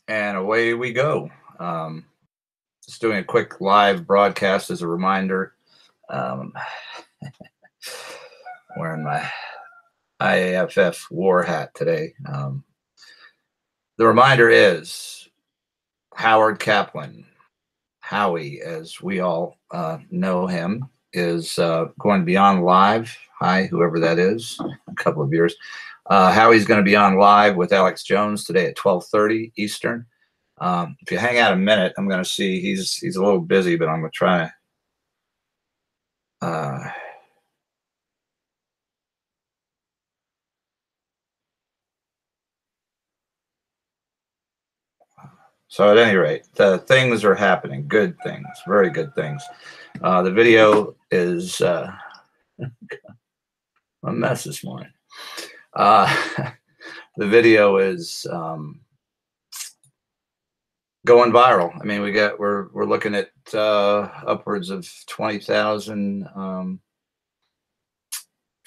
And away we go. Just doing a quick live broadcast as a reminder. Um, Wearing my IAFF war hat today. The reminder is Howard Kaplan, Howie, as we all know him, is going to be on live. Hi, whoever that is, a couple of years. Howie's going to be on live with Alex Jones today at 12:30 Eastern. If you hang out a minute, I'm going to see he's a little busy, but I'm going to try to. So at any rate, things are happening. Good things, very good things. The video is a mess this morning. The video is going viral. I mean, we're looking at upwards of 20,000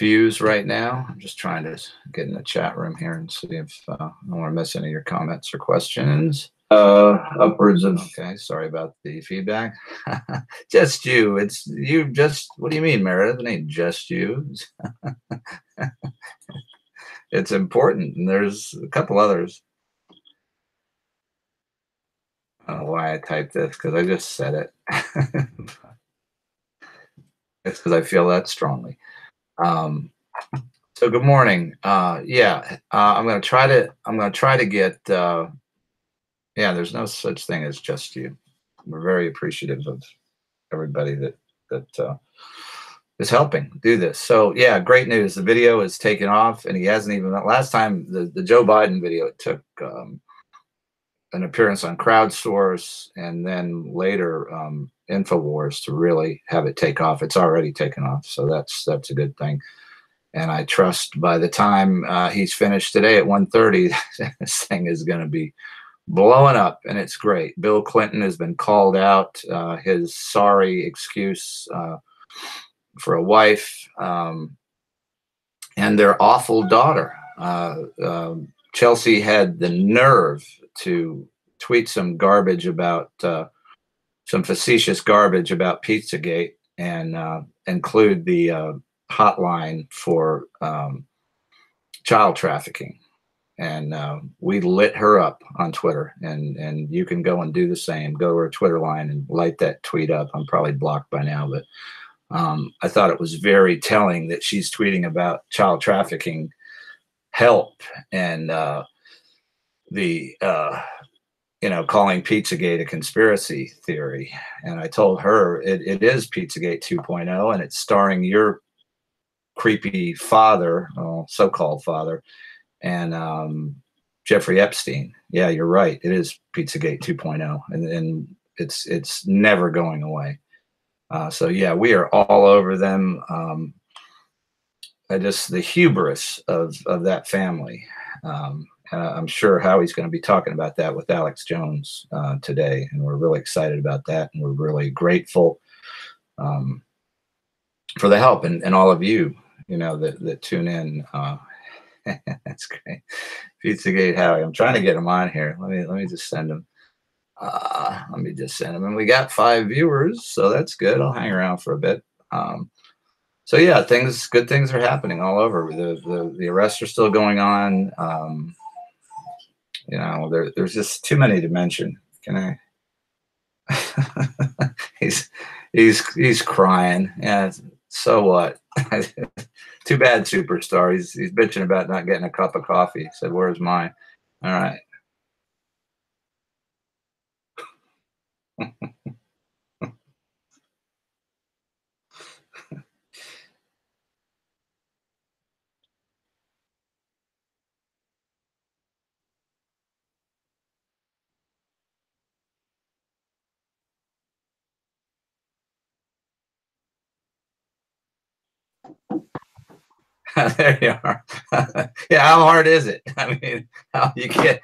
views right now. I'm just trying to get in the chat room here and see if I don't want to miss any of your comments or questions. Upwards of, okay, sorry about the feedback. Just you. It's you. Just, what do you mean, Meredith? It ain't just you. It's important, and there's a couple others. I don't know why I typed this, because I just said it. It's because I feel that strongly. So good morning. Yeah, I'm gonna try to get. Yeah, there's no such thing as just you. We're very appreciative of everybody that is helping do this. So yeah, great news. The video is taken off, and he hasn't even. Last time the Joe Biden video, it took an appearance on Crowdsource, and then later Infowars to really have it take off. It's already taken off, so that's a good thing. And I trust by the time he's finished today at 1:30, this thing is going to be blowing up, and it's great. Bill Clinton has been called out. His sorry excuse for a wife and their awful daughter. Chelsea had the nerve to tweet some garbage about some facetious garbage about Pizzagate and include the hotline for child trafficking. And we lit her up on Twitter, and you can go and do the same. Go to her Twitter line and light that tweet up. I'm probably blocked by now, but I thought it was very telling that she's tweeting about child trafficking help and calling Pizzagate a conspiracy theory. And I told her it is Pizzagate 2.0, and it's starring your creepy father, so-called father, and Jeffrey Epstein. Yeah, you're right. It is Pizzagate 2.0, and it's never going away. So yeah, we are all over them. The hubris of that family. I'm sure Howie's going to be talking about that with Alex Jones today, and we're really excited about that, and we're really grateful for the help and all of you, that tune in. That's great. Pizzagate Howie. I'm trying to get him on here. Let me just send him. Let me just send him. And we got 5 viewers, so that's good. I'll hang around for a bit. So yeah, good things are happening all over. The arrests are still going on. There's just too many to mention. Can I? he's crying. Yeah. So what? Too bad, superstar. He's bitching about not getting a cup of coffee. He said, "Where's mine?" All right. There you are. Yeah, how hard is it? I mean, you can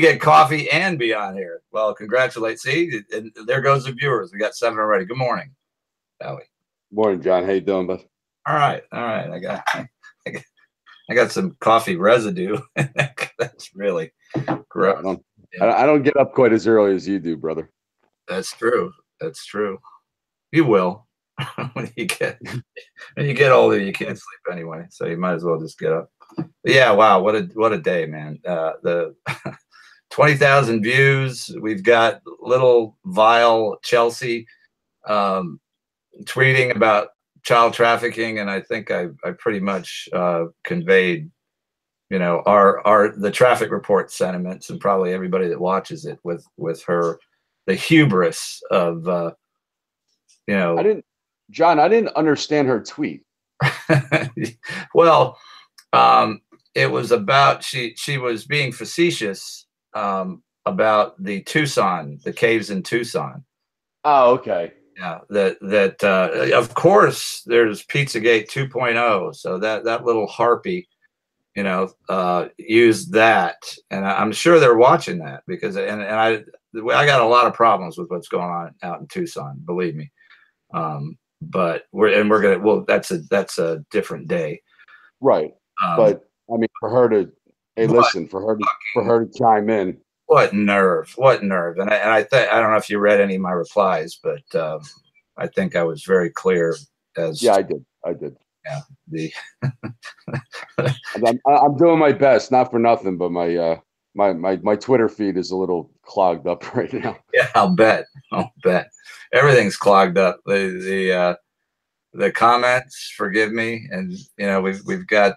get coffee and be on here. Well, congratulate. See, and there goes the viewers. We got 7 already. Good morning, Howie. Morning, John. How you doing, bud? All right. I got some coffee residue. That's really gross. Yeah. I don't get up quite as early as you do, brother. That's true. That's true. You will when you get older. You can't sleep anyway, so you might as well just get up. But yeah, wow, what a day, man. The 20,000 views. We've got little vile Chelsea tweeting about child trafficking, and I think I pretty much conveyed, the traffic report sentiments, and probably everybody that watches it with her, the hubris of I didn't, John. I didn't understand her tweet. well, it was about she was being facetious about the caves in Tucson. Oh, okay. Yeah, that of course there's Pizzagate 2.0, so that little harpy, used that, and I'm sure they're watching that because I got a lot of problems with what's going on out in Tucson, believe me. But that's a different day, right? But I mean, for her to, hey, listen, for her to chime in. What nerve! What nerve! And I don't know if you read any of my replies, but I think I was very clear. Yeah, I did. Yeah, I'm doing my best, not for nothing, but my Twitter feed is a little clogged up right now. Yeah, I'll bet. Everything's clogged up. The comments, forgive me, and we've got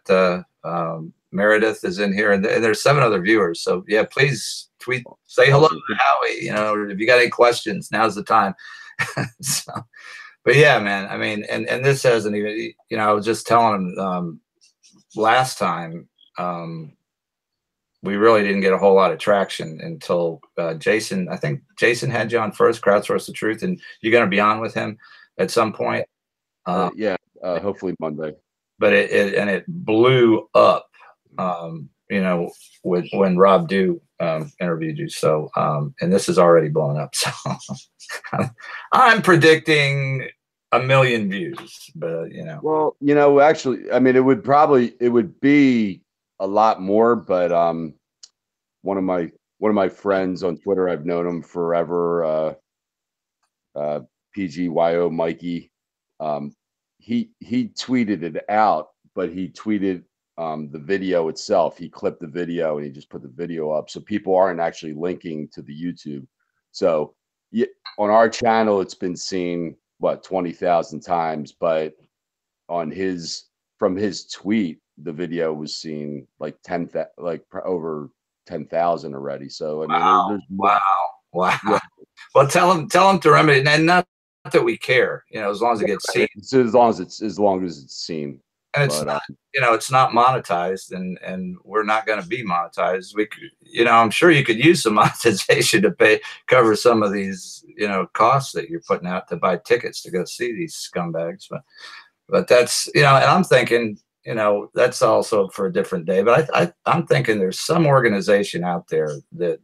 Meredith is in here, and there's 7 other viewers. So yeah, please tweet, say hello to Howie. If you got any questions, now's the time. So, but yeah, man, I mean, and this hasn't even, I was just telling him last time, we really didn't get a whole lot of traction until Jason. I think Jason had you on first, Crowdsource the Truth, and you're going to be on with him at some point. Yeah, hopefully Monday. But it blew up, when Rob Dew interviewed you. So, and this is already blown up. So I'm predicting 1 million views, but Well, actually, I mean, it would be a lot more, but one of my friends on Twitter, I've known him forever, PGYO Mikey, he tweeted it out, but he tweeted the video itself. He clipped the video and he just put the video up, so people aren't actually linking to the YouTube. So on our channel, it's been seen 20,000 times, but from his tweet, the video was seen like over 10,000 already. So I mean, there's wow. Yeah. Well, tell him to remedy, and not that we care, as long as it gets seen. As long as it's seen. And it's not, it's not monetized, and we're not going to be monetized. We could, I'm sure you could use some monetization to cover some of these, costs that you're putting out to buy tickets to go see these scumbags. But that's, and I'm thinking, that's also for a different day. But I'm thinking there's some organization out there that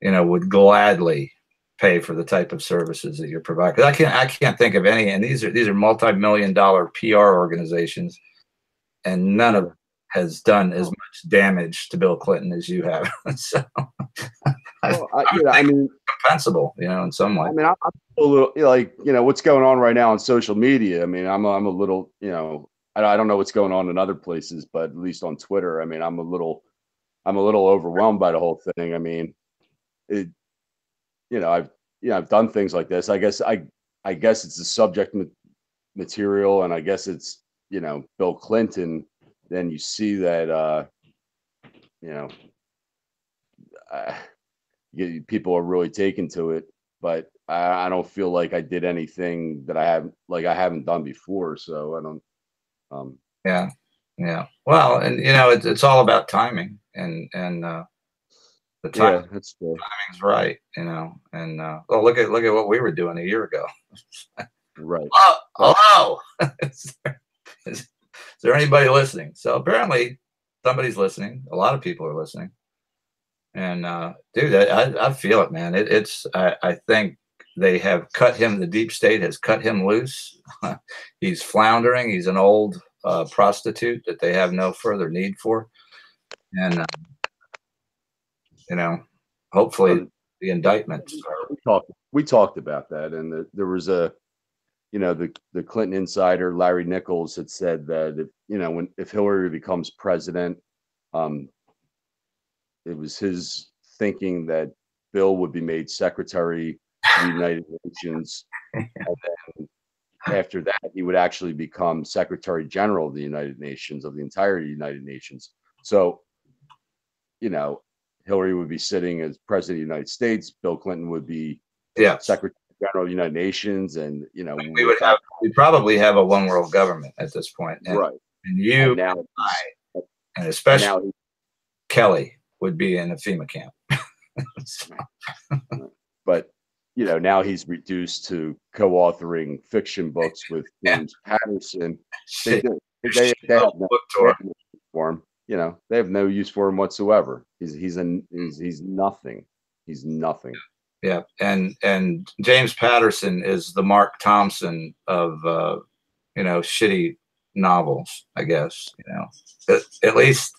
would gladly pay for the type of services that you're providing. Because I can't think of any, and these are multi-million-dollar PR organizations, and none of them has done as much damage to Bill Clinton as you have. So, I mean, compensable, in some way. I mean, I'm a little like, what's going on right now on social media. I mean, I'm a little, I don't know what's going on in other places, but at least on Twitter, I mean, I'm a little overwhelmed by the whole thing. I mean, I've done things like this. I guess it's the subject material, and I guess it's Bill Clinton. Then you see that people are really taken to it, but I don't feel like I did anything that I haven't done before. So I don't. Yeah. Well, and it's all about timing, and the time, that's true. Timing's right, and well, look at what we were doing a year ago. Right. Hello. Is there anybody listening? So apparently somebody's listening. A lot of people are listening. And dude, I feel it, man. I think they have cut him. The deep state has cut him loose. He's floundering. He's an old prostitute that they have no further need for. And you know, hopefully Well, the indictments we talked about that, and there was a, you know, the Clinton insider Larry Nichols had said that if, you know, if Hillary becomes president, um, it was his thinking that Bill would be made secretary to the United Nations, and then after that he would actually become Secretary General of the United Nations, of the entire United Nations. So, you know, Hillary would be sitting as president of the United States. Bill Clinton would be yeah. Secretary General of the United Nations, and you know, we'd probably have a one world government at this point. right. And you And now, and and especially now Kelly would be in a FEMA camp. but you know, now he's reduced to co-authoring fiction books with James Patterson. They have no use for him. You know, they have no use for him whatsoever. He's nothing. He's nothing. Yeah, and James Patterson is the Mark Thompson of you know, shitty novels, I guess. You know, at least.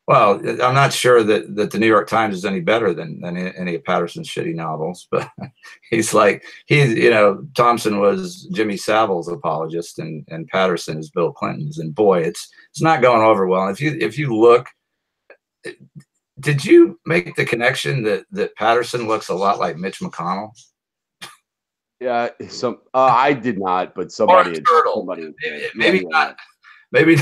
Well, I'm not sure that the New York Times is any better than any of Patterson's shitty novels, but you know, Thompson was Jimmy Savile's apologist, and Patterson is Bill Clinton's, and boy, it's not going over well. And if you look, did you make the connection that Patterson looks a lot like Mitch McConnell? Yeah, I did not, but somebody had, maybe not. Maybe,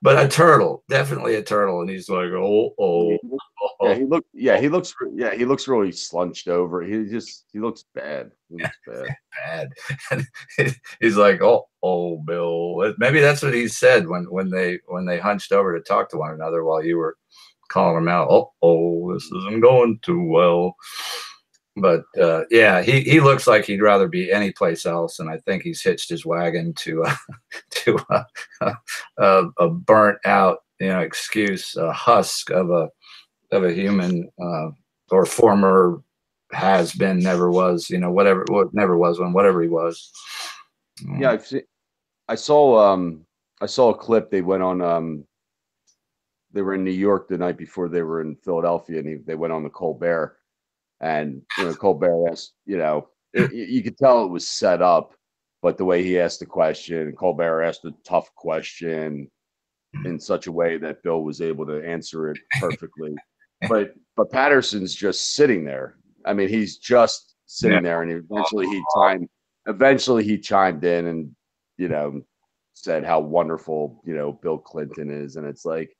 but a turtle, definitely a turtle, and he's like, yeah, he looks really slunched over. He looks bad. He looks bad. And he's like, oh, Bill. Maybe that's what he said when they hunched over to talk to one another while you were calling him out. Oh, this isn't going too well. But yeah, he looks like he'd rather be any place else, and I think he's hitched his wagon to a burnt out, you know, excuse, a husk of a human or former has been, never was, you know, whatever he was. Yeah, I saw a clip. They went on. They were in New York the night before they were in Philadelphia, and they went on the Colbert. And, you know, Colbert asked, you know, you could tell it was set up, but the way he asked the question, Colbert asked a tough question in such a way that Bill was able to answer it perfectly. But Patterson's just sitting there. I mean, he's just sitting there, and eventually he chimed in and, you know, said how wonderful, you know, Bill Clinton is. And it's like,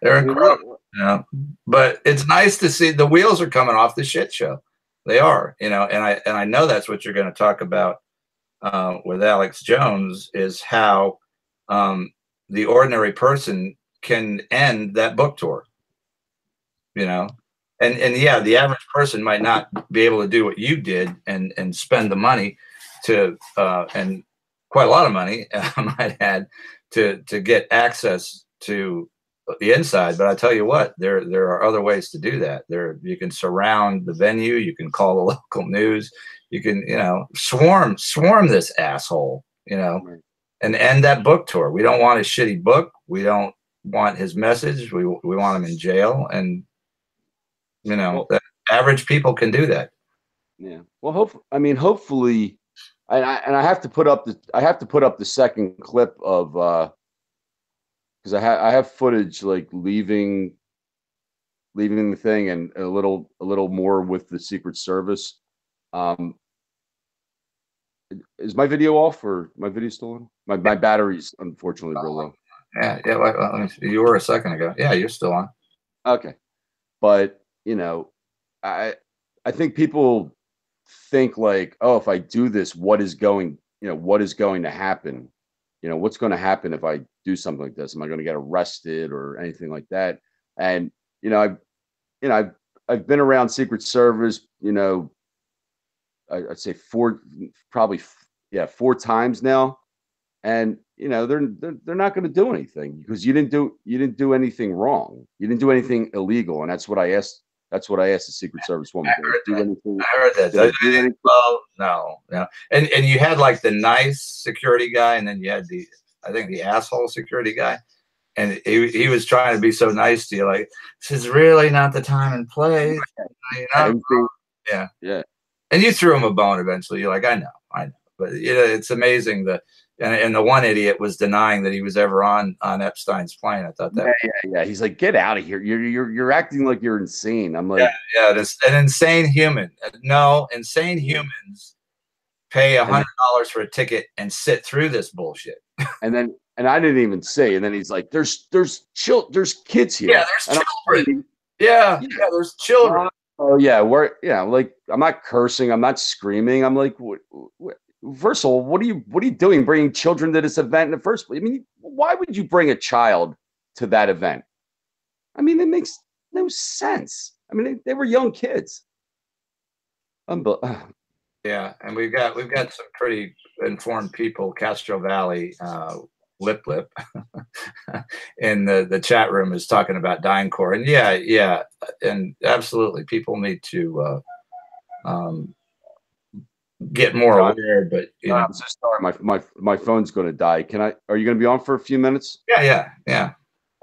they're incredible, you know? But it's nice to see the wheels are coming off the shit show. They are, you know, and I know that's what you're going to talk about with Alex Jones, is how the ordinary person can end that book tour, you know, and yeah, the average person might not be able to do what you did and spend the money to and quite a lot of money, I might add, to get access to the inside. But I tell you what, there are other ways to do that. You can surround the venue, you can call the local news, you can, you know, swarm this asshole, you know, and end that book tour. We don't want his shitty book. We don't want his message. We want him in jail. And, you know, well, average people can do that. Yeah. Well, hopefully, and I have to put up the second clip of because I have footage like leaving the thing, and a little more with the Secret Service. Is my video off, or my video still on? My battery's unfortunately real low. Yeah. Well, you were a second ago. Yeah, you're still on. Okay, but you know, I think people think like, oh, if I do this, what is going to happen? You know, what's going to happen if I do something like this? Am I going to get arrested or anything like that? And you know, I've been around Secret Service. You know, I'd say four times now, and you know, they're not going to do anything because you didn't do anything wrong. You didn't do anything illegal, and that's what I asked. That's what I asked the Secret Service woman. I heard that. Well, no. And you had like the nice security guy, and then you had I think the asshole security guy. he was trying to be so nice to you, like, this is really not the time and place. You know? Yeah. Yeah. And you threw him a bone eventually. You're like, I know. But you know, it's amazing that, and the one idiot was denying that he was ever on Epstein's plane. I thought that. Yeah. He's like, get out of here. You're acting like you're insane. I'm like, yeah. It's an insane human. No, insane humans pay $100 for a ticket and sit through this bullshit. And I didn't even say. And then he's like, there's kids here. Yeah, there's children. Yeah, there's children. Oh yeah, like, I'm not cursing, I'm not screaming. I'm like, first of all, what are you doing bringing children to this event in the first place? I mean, why would you bring a child to that event? I mean, it makes no sense. I mean, they were young kids. Yeah, and we've got some pretty informed people. Castro Valley, Lip in the chat room is talking about DynCorp, and yeah, and absolutely, people need to get more aware. But you know, I'm so sorry, my phone's going to die. Are you going to be on for a few minutes? Yeah.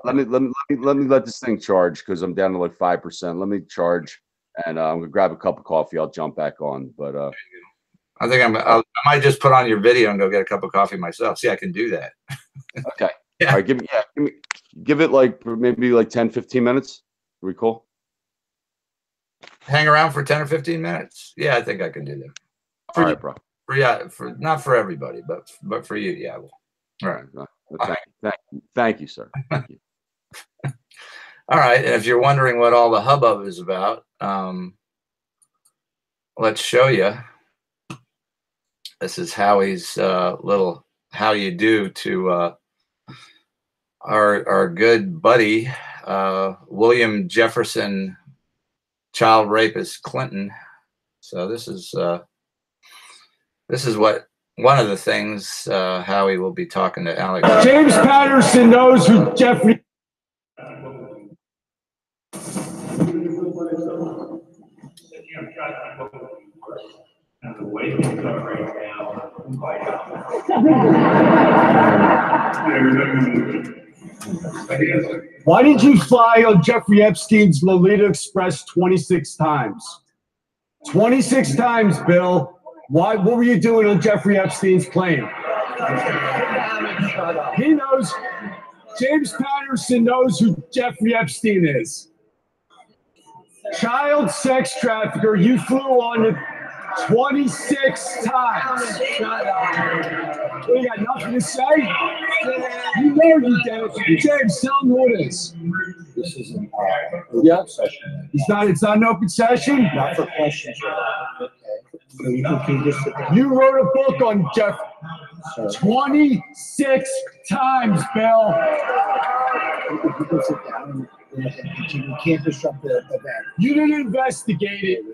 Let me let this thing charge, because I'm down to like 5%. Let me charge, and I'm gonna grab a cup of coffee. I'll jump back on. But I think I might just put on your video and go get a cup of coffee myself. See, I can do that. Okay. Yeah. All right. Give it like maybe like 10, 15 minutes. Are we cool? Hang around for 10 or 15 minutes. Yeah, I think I can do that. All right, bro. For not for everybody, but for you, yeah. All right. Thank you, sir. Thank you. All right. And if you're wondering what all the hubbub is about, let's show you. This is Howie's little how you do to our good buddy William Jefferson child rapist Clinton. So this is what one of the things Howie will be talking to Alex. James Patterson knows who Jeffrey. The way things are right now, Why did you fly on Jeffrey Epstein's Lolita Express 26 times? 26 times, Bill. Why? What were you doing on Jeffrey Epstein's plane? He knows. James Patterson knows who Jeffrey Epstein is. Child sex trafficker. You flew on it 26 times. Well, you got nothing to say? You know you did. James, tell him who it is. This is an open session. It's not an open session? Not for questions. Okay. So you can just sit there. You wrote a book on Jeff 26 times, Bill. You can sit down and continue. You can't disrupt the event. You didn't investigate it.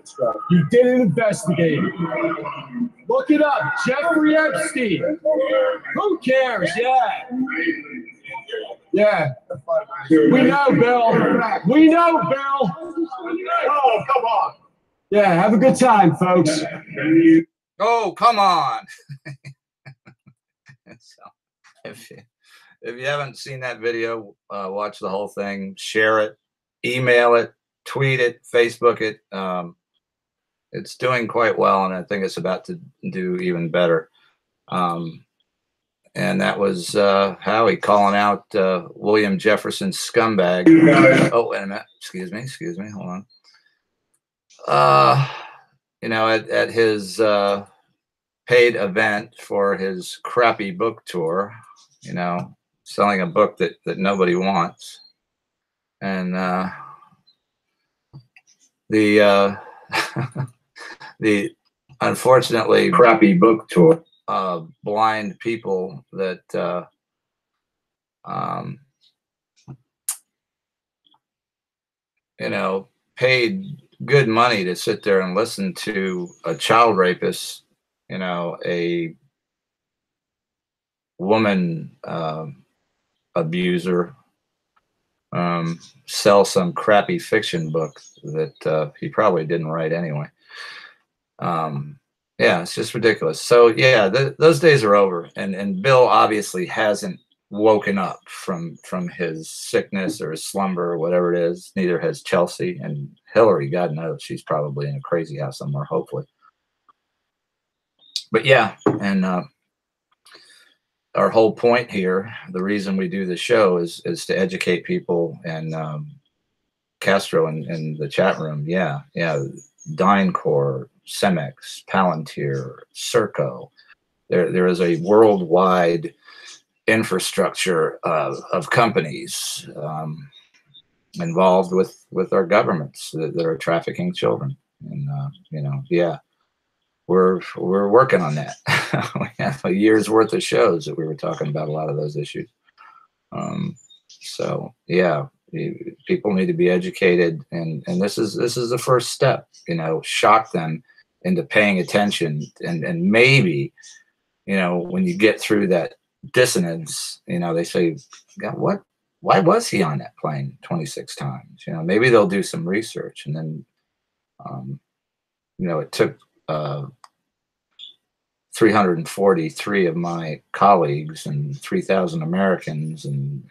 You didn't investigate it. Look it up. Jeffrey Epstein. Who cares? Yeah. We know, Bill. We know, Bill. Oh, come on. Yeah, have a good time, folks. Oh, come on. So, if you haven't seen that video, watch the whole thing, share it, email it, tweet it, Facebook it. It's doing quite well, and I think it's about to do even better. And that was Howie calling out William Jefferson scumbag. Oh, wait a minute. Excuse me. Hold on. You know, at his paid event for his crappy book tour, you know, selling a book that nobody wants. And the unfortunately crappy book tour, blind people that you know, paid good money to sit there and listen to a child rapist, you know, a woman abuser, sell some crappy fiction book that he probably didn't write anyway. Yeah, it's just ridiculous. So yeah, those days are over, and Bill obviously hasn't woken up from his sickness or his slumber or whatever it is. Neither has Chelsea, and Hillary, God knows, she's probably in a crazy house somewhere, hopefully. But yeah, and our whole point here, the reason we do the show is to educate people. And Castro in the chat room, yeah, DynCorp, Cemex, Palantir, Serco. There is a worldwide infrastructure of companies involved with our governments that are trafficking children. And you know, yeah, we're working on that. We have a year's worth of shows that we were talking about a lot of those issues. So yeah, people need to be educated, and this is the first step. You know, shock them into paying attention, and maybe, you know, when you get through that dissonance, you know, they say, God, why was he on that plane 26 times? You know, maybe they'll do some research. And then, you know, it took 343 of my colleagues and 3,000 Americans and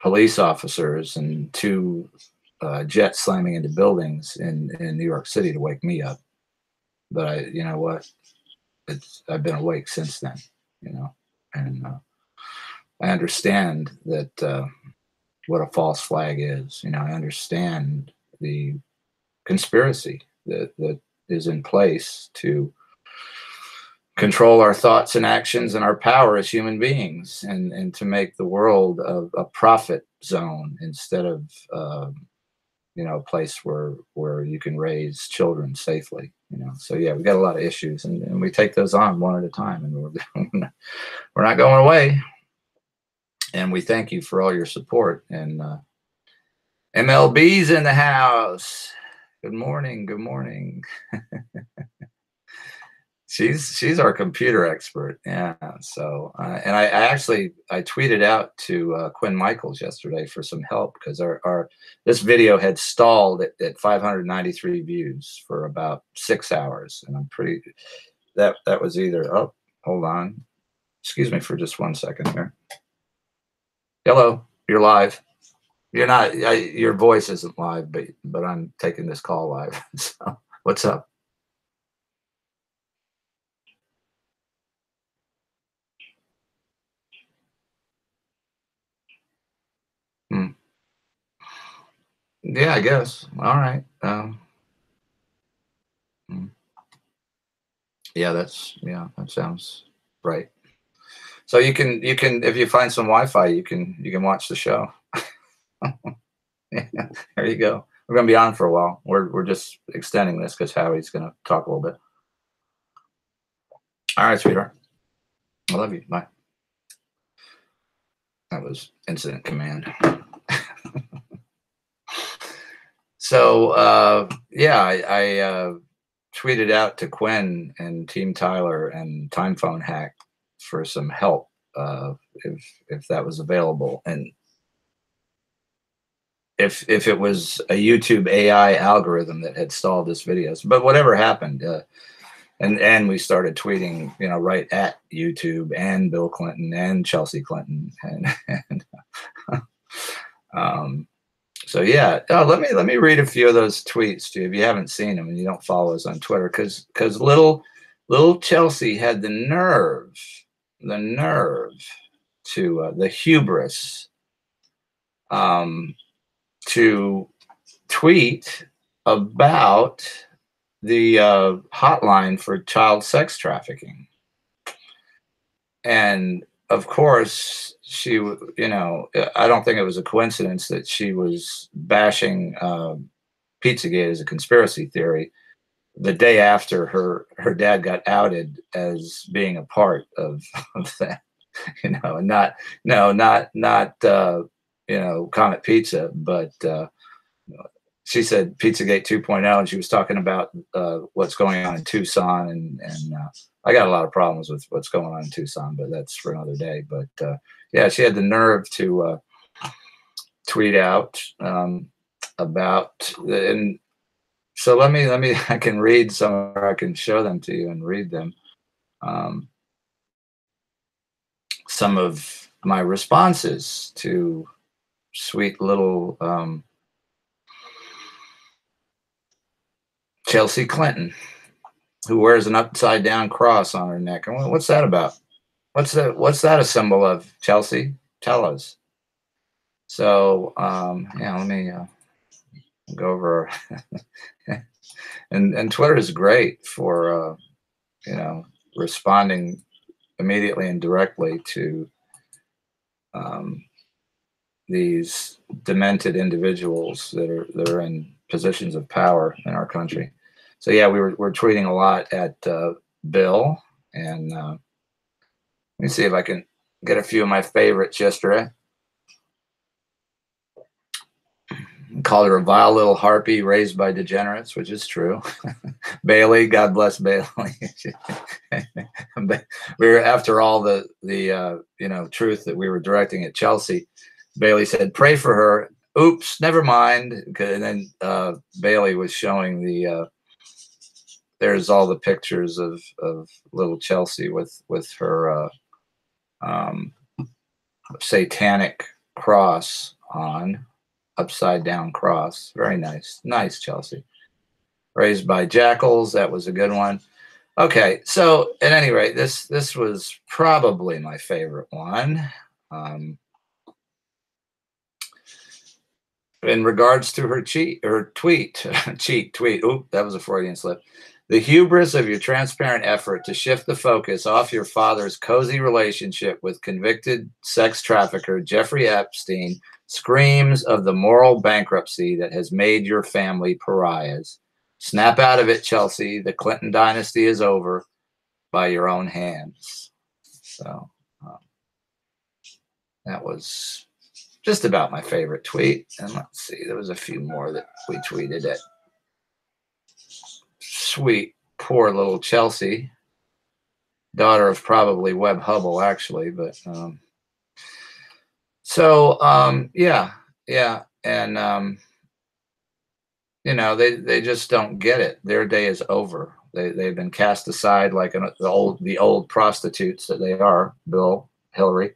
police officers and 2 jets slamming into buildings in New York City to wake me up. But you know what? I've been awake since then, you know, and I understand that what a false flag is. You know, I understand the conspiracy that is in place to control our thoughts and actions and our power as human beings, and to make the world a profit zone instead of you know, a place where you can raise children safely. You know, so yeah, we got a lot of issues, and we take those on one at a time, and we're not going away. And we thank you for all your support. And MLB's in the house. Good morning. Good morning. She's our computer expert. Yeah. So and I tweeted out to Quinn Michaels yesterday for some help, because this video had stalled at 593 views for about 6 hours, and I'm pretty that was either, oh, hold on, excuse me for just 1 second here. Hello, you're live. You're not. Your voice isn't live, but I'm taking this call live. So what's up? Yeah, I guess. All right. Yeah, that sounds right. So you can if you find some Wi-Fi, you can watch the show. Yeah, there you go. We're gonna be on for a while. We're just extending this because Howie's gonna talk a little bit. All right, sweetheart. I love you. Bye. That was incident command. So yeah, I tweeted out to Quinn and Team Tyler and Time Phone Hack for some help if that was available, and if it was a YouTube AI algorithm that had stalled this video. But whatever happened, and we started tweeting, you know, right at YouTube and Bill Clinton and Chelsea Clinton, and so yeah, let me read a few of those tweets to you if you haven't seen them and you don't follow us on Twitter, because little Chelsea had the nerve to the hubris to tweet about the hotline for child sex trafficking. And of course, she, you know, I don't think it was a coincidence that she was bashing Pizzagate as a conspiracy theory the day after her dad got outed as being a part of that, you know, and not you know, Comet Pizza, but she said Pizzagate 2.0, and she was talking about what's going on in Tucson, and I got a lot of problems with what's going on in Tucson, but that's for another day. But yeah, she had the nerve to tweet out about, and so let me I can read some, or I can show them to you and read them. some of my responses to sweet little Chelsea Clinton, who wears an upside down cross on her neck. And what's that about? What's that a symbol of, Chelsea? Tell us. So yeah, let me go over. and Twitter is great for you know, responding immediately and directly to these demented individuals that are in positions of power in our country. So yeah, we're tweeting a lot at Bill, and let me see if I can get a few of my favorites yesterday. Called her a vile little harpy raised by degenerates, which is true. Bailey, God bless Bailey. We were, after all the you know, truth that we were directing at Chelsea, Bailey said, pray for her. Oops, never mind. And then Bailey was showing the there's all the pictures of little Chelsea with her satanic cross on, upside down cross. Very nice. Nice, Chelsea. Raised by jackals. That was a good one. Okay, so at any rate, this was probably my favorite one. In regards to her tweet. Oop, that was a Freudian slip. The hubris of your transparent effort to shift the focus off your father's cozy relationship with convicted sex trafficker Jeffrey Epstein screams of the moral bankruptcy that has made your family pariahs. Snap out of it, Chelsea. The Clinton dynasty is over by your own hands. So that was just about my favorite tweet. And let's see, there was a few more that we tweeted at sweet, poor little Chelsea, daughter of probably Webb Hubble, actually. But yeah. And you know, they just don't get it. Their day is over. They've been cast aside like the old prostitutes that they are, Bill, Hillary.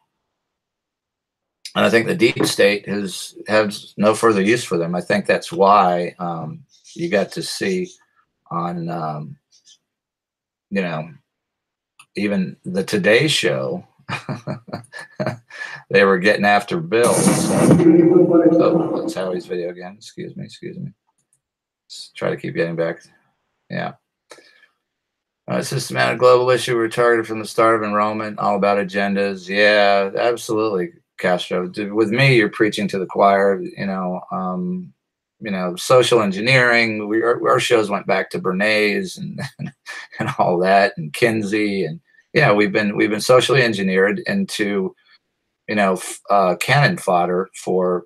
And I think the deep state has no further use for them. I think that's why you got to see on, you know, even the Today Show, they were getting after Bill. So, that's Howie's video again. Excuse me. Let's try to keep getting back. Yeah. Systematic global issue. We're targeted from the start of enrollment. All about agendas. Yeah, absolutely, Castro. With me, you're preaching to the choir. You know, social engineering. Our shows went back to Bernays and all that, and Kinsey, and yeah, we've been socially engineered into, you know, cannon fodder for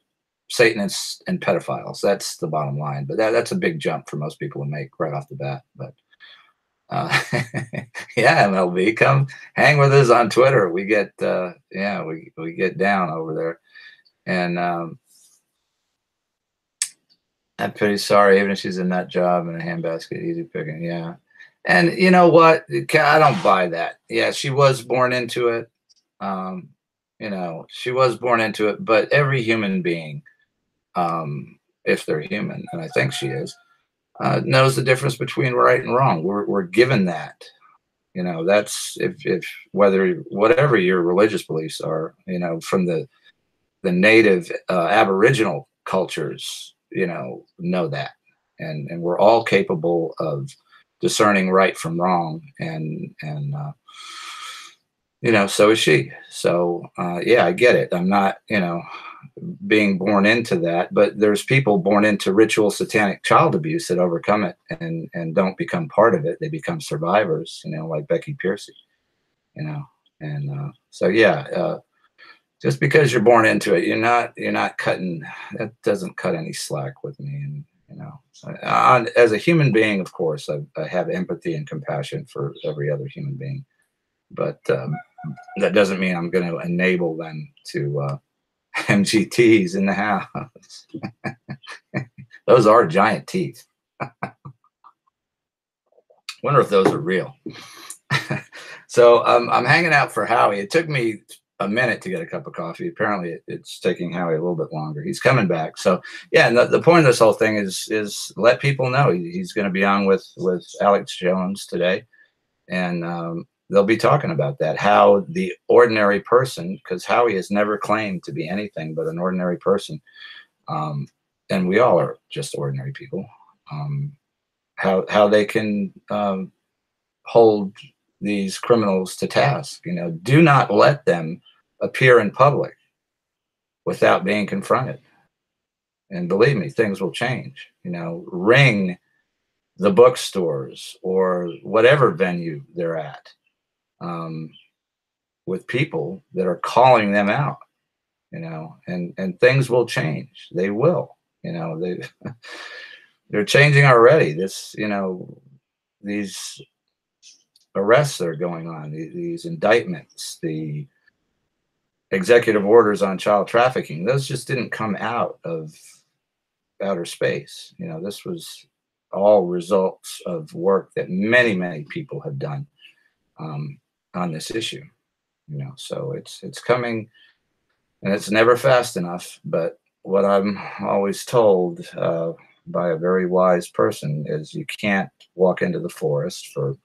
Satanists and pedophiles. That's the bottom line. But that's a big jump for most people to make right off the bat. But yeah, MLB, come hang with us on Twitter. We get yeah, we get down over there. And I'm pretty sorry, even if she's in that job in a handbasket, easy picking. Yeah. And you know what? I don't buy that. Yeah, she was born into it. You know, she was born into it, but every human being, if they're human, and I think she is, knows the difference between right and wrong. We're given that. You know, that's if whatever your religious beliefs are, you know, from the native Aboriginal cultures, you know that. And we're all capable of discerning right from wrong, and you know, so is she. So yeah, I get it. I'm not, you know, being born into that, but there's people born into ritual satanic child abuse that overcome it and don't become part of it. They become survivors, you know, like Becky Piercy, you know. And so yeah, just because you're born into it, you're not cutting, that doesn't cut any slack with me. And you know, as a human being, of course, I have empathy and compassion for every other human being, but that doesn't mean I'm going to enable them to MGTs in the house. Those are giant teeth. Wonder if those are real. So I'm hanging out for Howie. It took me a minute to get a cup of coffee. Apparently, it's taking Howie a little bit longer. He's coming back. So yeah, and the point of this whole thing is let people know he's going to be on with Alex Jones today, and they'll be talking about that, how the ordinary person, because Howie has never claimed to be anything but an ordinary person, and we all are just ordinary people. How they can hold these criminals to task. Do not let them appear in public without being confronted. And believe me, things will change. Ring the bookstores or whatever venue they're at with people that are calling them out. And things will change. They will. They're changing already. These arrests that are going on, these indictments, the executive orders on child trafficking, those just didn't come out of outer space. This was all results of work that many, many people have done on this issue. So it's coming, and it's never fast enough. But what I'm always told by a very wise person is you can't walk into the forest for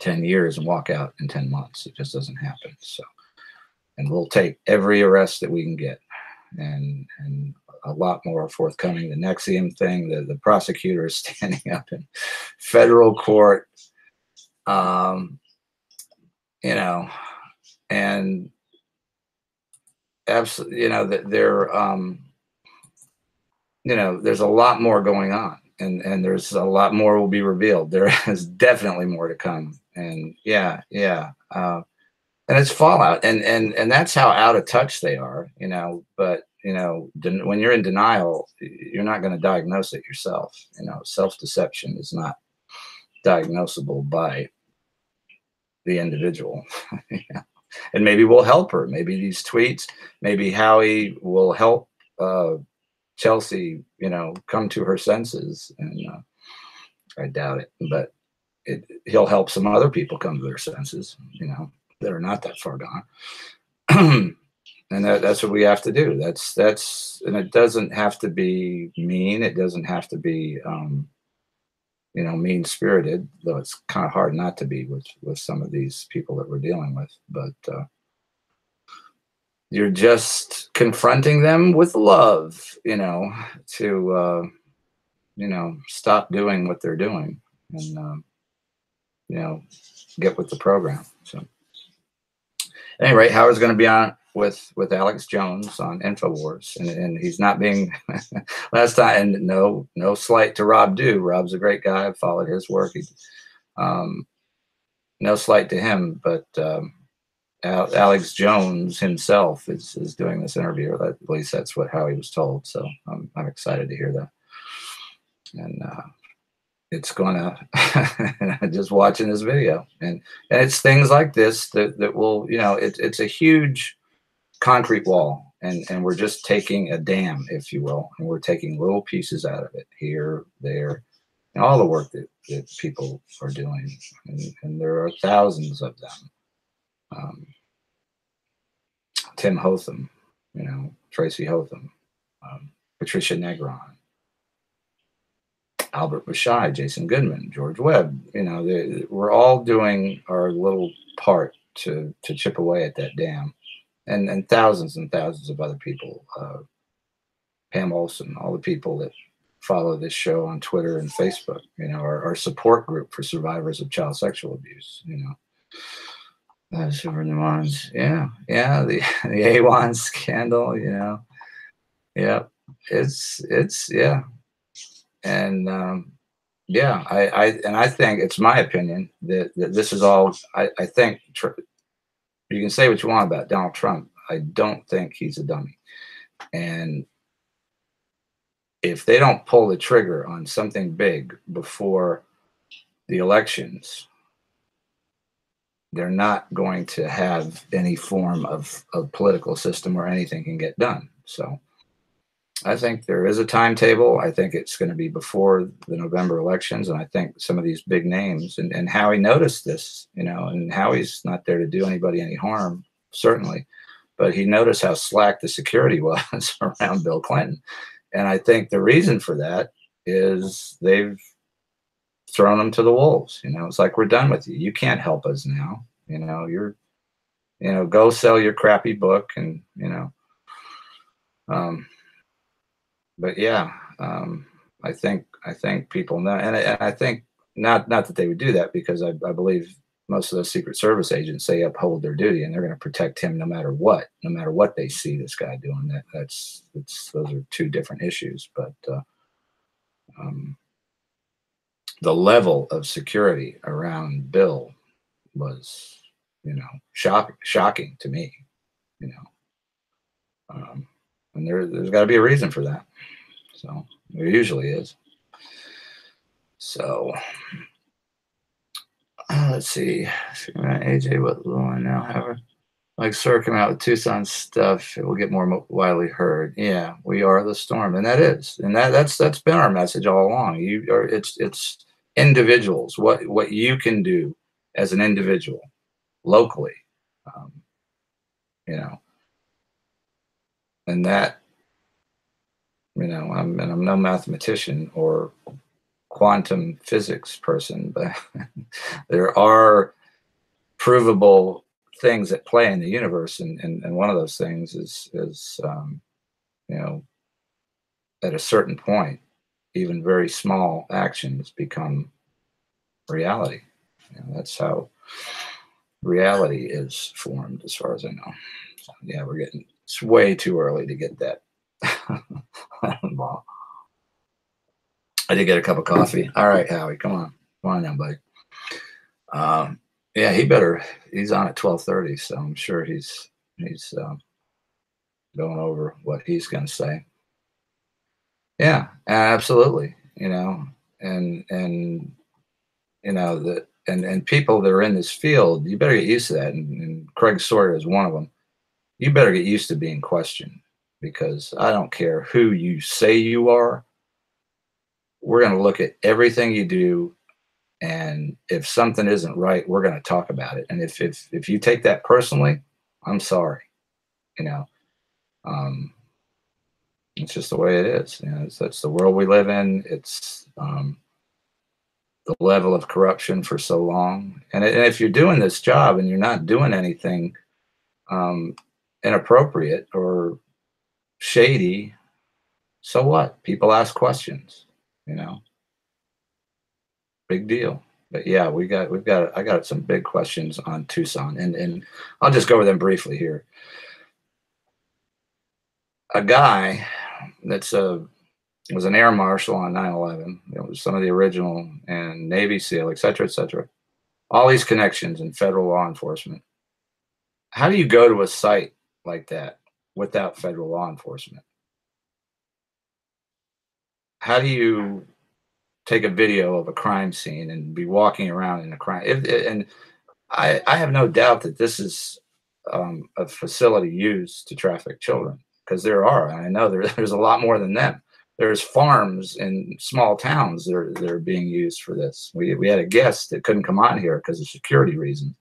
10 years and walk out in 10 months. It just doesn't happen. So, and we'll take every arrest that we can get, and a lot more forthcoming. The Nexium thing, the prosecutor is standing up in federal court, and absolutely, there's a lot more going on, and there's a lot more will be revealed. There is definitely more to come, and and it's fallout, and that's how out of touch they are, but when you're in denial, you're not going to diagnose it yourself. Self-deception is not diagnosable by the individual. And maybe we'll help her. Maybe these tweets, maybe Howie will help Chelsea, come to her senses. And I doubt it, but he'll help some other people come to their senses, that are not that far gone. And that's what we have to do. That's, and it doesn't have to be mean. It doesn't have to be, mean spirited, though it's kind of hard not to be with some of these people that we're dealing with. But you're just confronting them with love, to, stop doing what they're doing and, get with the program. So at any rate, Howard's going to be on with Alex Jones on Infowars, and he's not being last time. And no slight to Rob Dew. Rob's a great guy. I've followed his work. No slight to him, but Alex Jones himself is doing this interview. Or at least that's how he was told. So I'm excited to hear that. And it's gonna just watching this video, and it's things like this that will, it's a huge concrete wall, and we're just taking a dam, if you will, and we're taking little pieces out of it here, there, and all the work that people are doing, and there are thousands of them. Tim Hotham, Tracy Hotham, Patricia Negron, Albert Bashai, Jason Goodman, George Webb. We're all doing our little part to chip away at that dam. And thousands of other people, Pam Olson, all the people that follow this show on Twitter and Facebook, our support group for survivors of child sexual abuse, Super Nuance, the A1 scandal, it's and I think it's my opinion that this is all. I think. You can say what you want about Donald Trump. I don't think he's a dummy. And if they don't pull the trigger on something big before the elections, they're not going to have any form of political system where anything can get done. So I think there is a timetable. I think it's going to be before the November elections. And I think some of these big names, and Howie noticed this, and Howie's not there to do anybody any harm. certainly, but he noticed how slack the security was around Bill Clinton. And I think the reason for that is they've thrown him to the wolves. You know, it's like, we're done with you. You can't help us now. You know, go sell your crappy book, and, but yeah, I think people know, and I think not that they would do that, because I believe most of those Secret Service agents, they uphold their duty, and they're going to protect him no matter what they see this guy doing. Those are two different issues, but the level of security around Bill was, shocking to me, and there's got to be a reason for that. So there usually is. So let's see. AJ, what will I now have? Like, sir, come out with Tucson stuff, it will get more widely heard. Yeah, we are the storm, and that's been our message all along. It's individuals, what you can do as an individual locally, and that, I'm no mathematician or quantum physics person, but there are provable things at play in the universe, and one of those things is at a certain point, even very small actions become reality. That's how reality is formed, as far as I know. So, yeah, it's way too early to get that involved. I did get a cup of coffee. All right, Howie, come on now, buddy. Yeah, he's on at 12:30, so I'm sure he's going over what he's going to say. Yeah, absolutely. And people that are in this field, you better get used to that. And Craig Sawyer is one of them. You better get used to being questioned, because I don't care who you say you are. We're going to look at everything you do, and if something isn't right, we're going to talk about it. And if you take that personally, I'm sorry. It's just the way it is. That's the world we live in. It's the level of corruption for so long. And if you're doing this job and you're not doing anything inappropriate or shady, so what? People ask questions. Big deal. But yeah, I got some big questions on Tucson, and I'll just go over them briefly here. A guy was an air marshal on 9/11. It was some of the original, and Navy SEAL, et cetera, et cetera. All these connections in federal law enforcement. How do you go to a site like that without federal law enforcement? How do you take a video of a crime scene and be walking around in a crime? And I have no doubt that this is a facility used to traffic children, because there are. And I know there's a lot more than them. There's farms in small towns that are being used for this. We had a guest that couldn't come on here because of security reasons.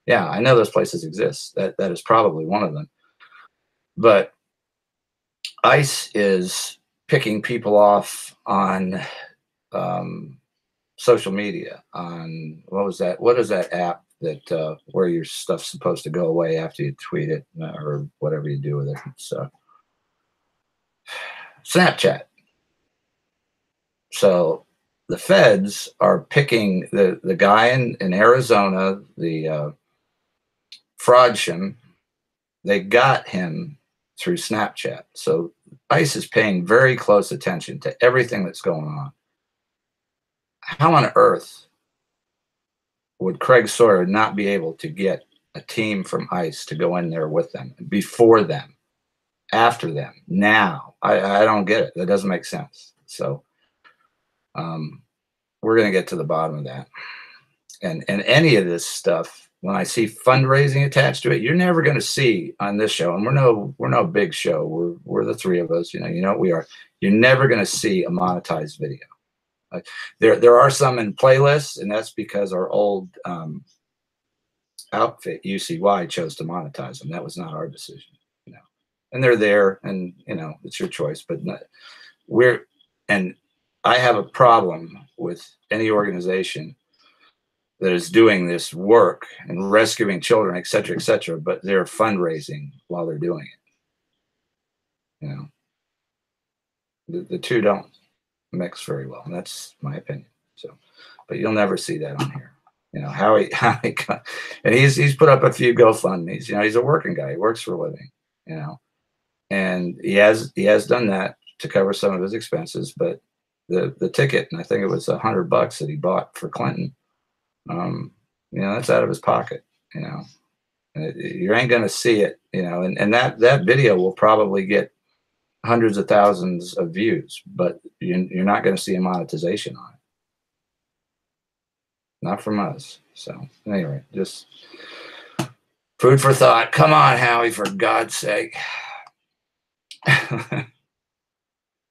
Yeah, I know those places exist. That is probably one of them. But ICE is picking people off on social media, on what is that app that where your stuff's supposed to go away after you tweet it, or whatever you do with it. So Snapchat. So the feds are picking the guy in Arizona, the fraudsham. They got him through Snapchat. So ICE is paying very close attention to everything that's going on. How on earth would Craig Sawyer not be able to get a team from ICE to go in there with them, before them, after them, now? I don't get it. That doesn't make sense. So we're going to get to the bottom of that. And any of this stuff, when I see fundraising attached to it, you're never going to see on this show. And we're no big show. We're the three of us. You know what we are. You're never going to see a monetized video. There are some in playlists, and that's because our old outfit, UCY, chose to monetize them. That was not our decision, you know. And they're there, and you know, it's your choice. But not, and I have a problem with any organization that is doing this work and rescuing children, et cetera, but they're fundraising while they're doing it. You know, the two don't mix very well. And that's my opinion. So, but you'll never see that on here. You know, Howie, and he's put up a few GoFundMe's. You know, he's a working guy. He works for a living. You know, and he has done that to cover some of his expenses. But the ticket, and I think it was $100 that he bought for Clinton. You know, that's out of his pocket. You know, and you ain't gonna see it. You know, and that video will probably get hundreds of thousands of views, but you're not going to see a monetization on it. Not from us. So anyway, just food for thought. Come on, Howie, for God's sake.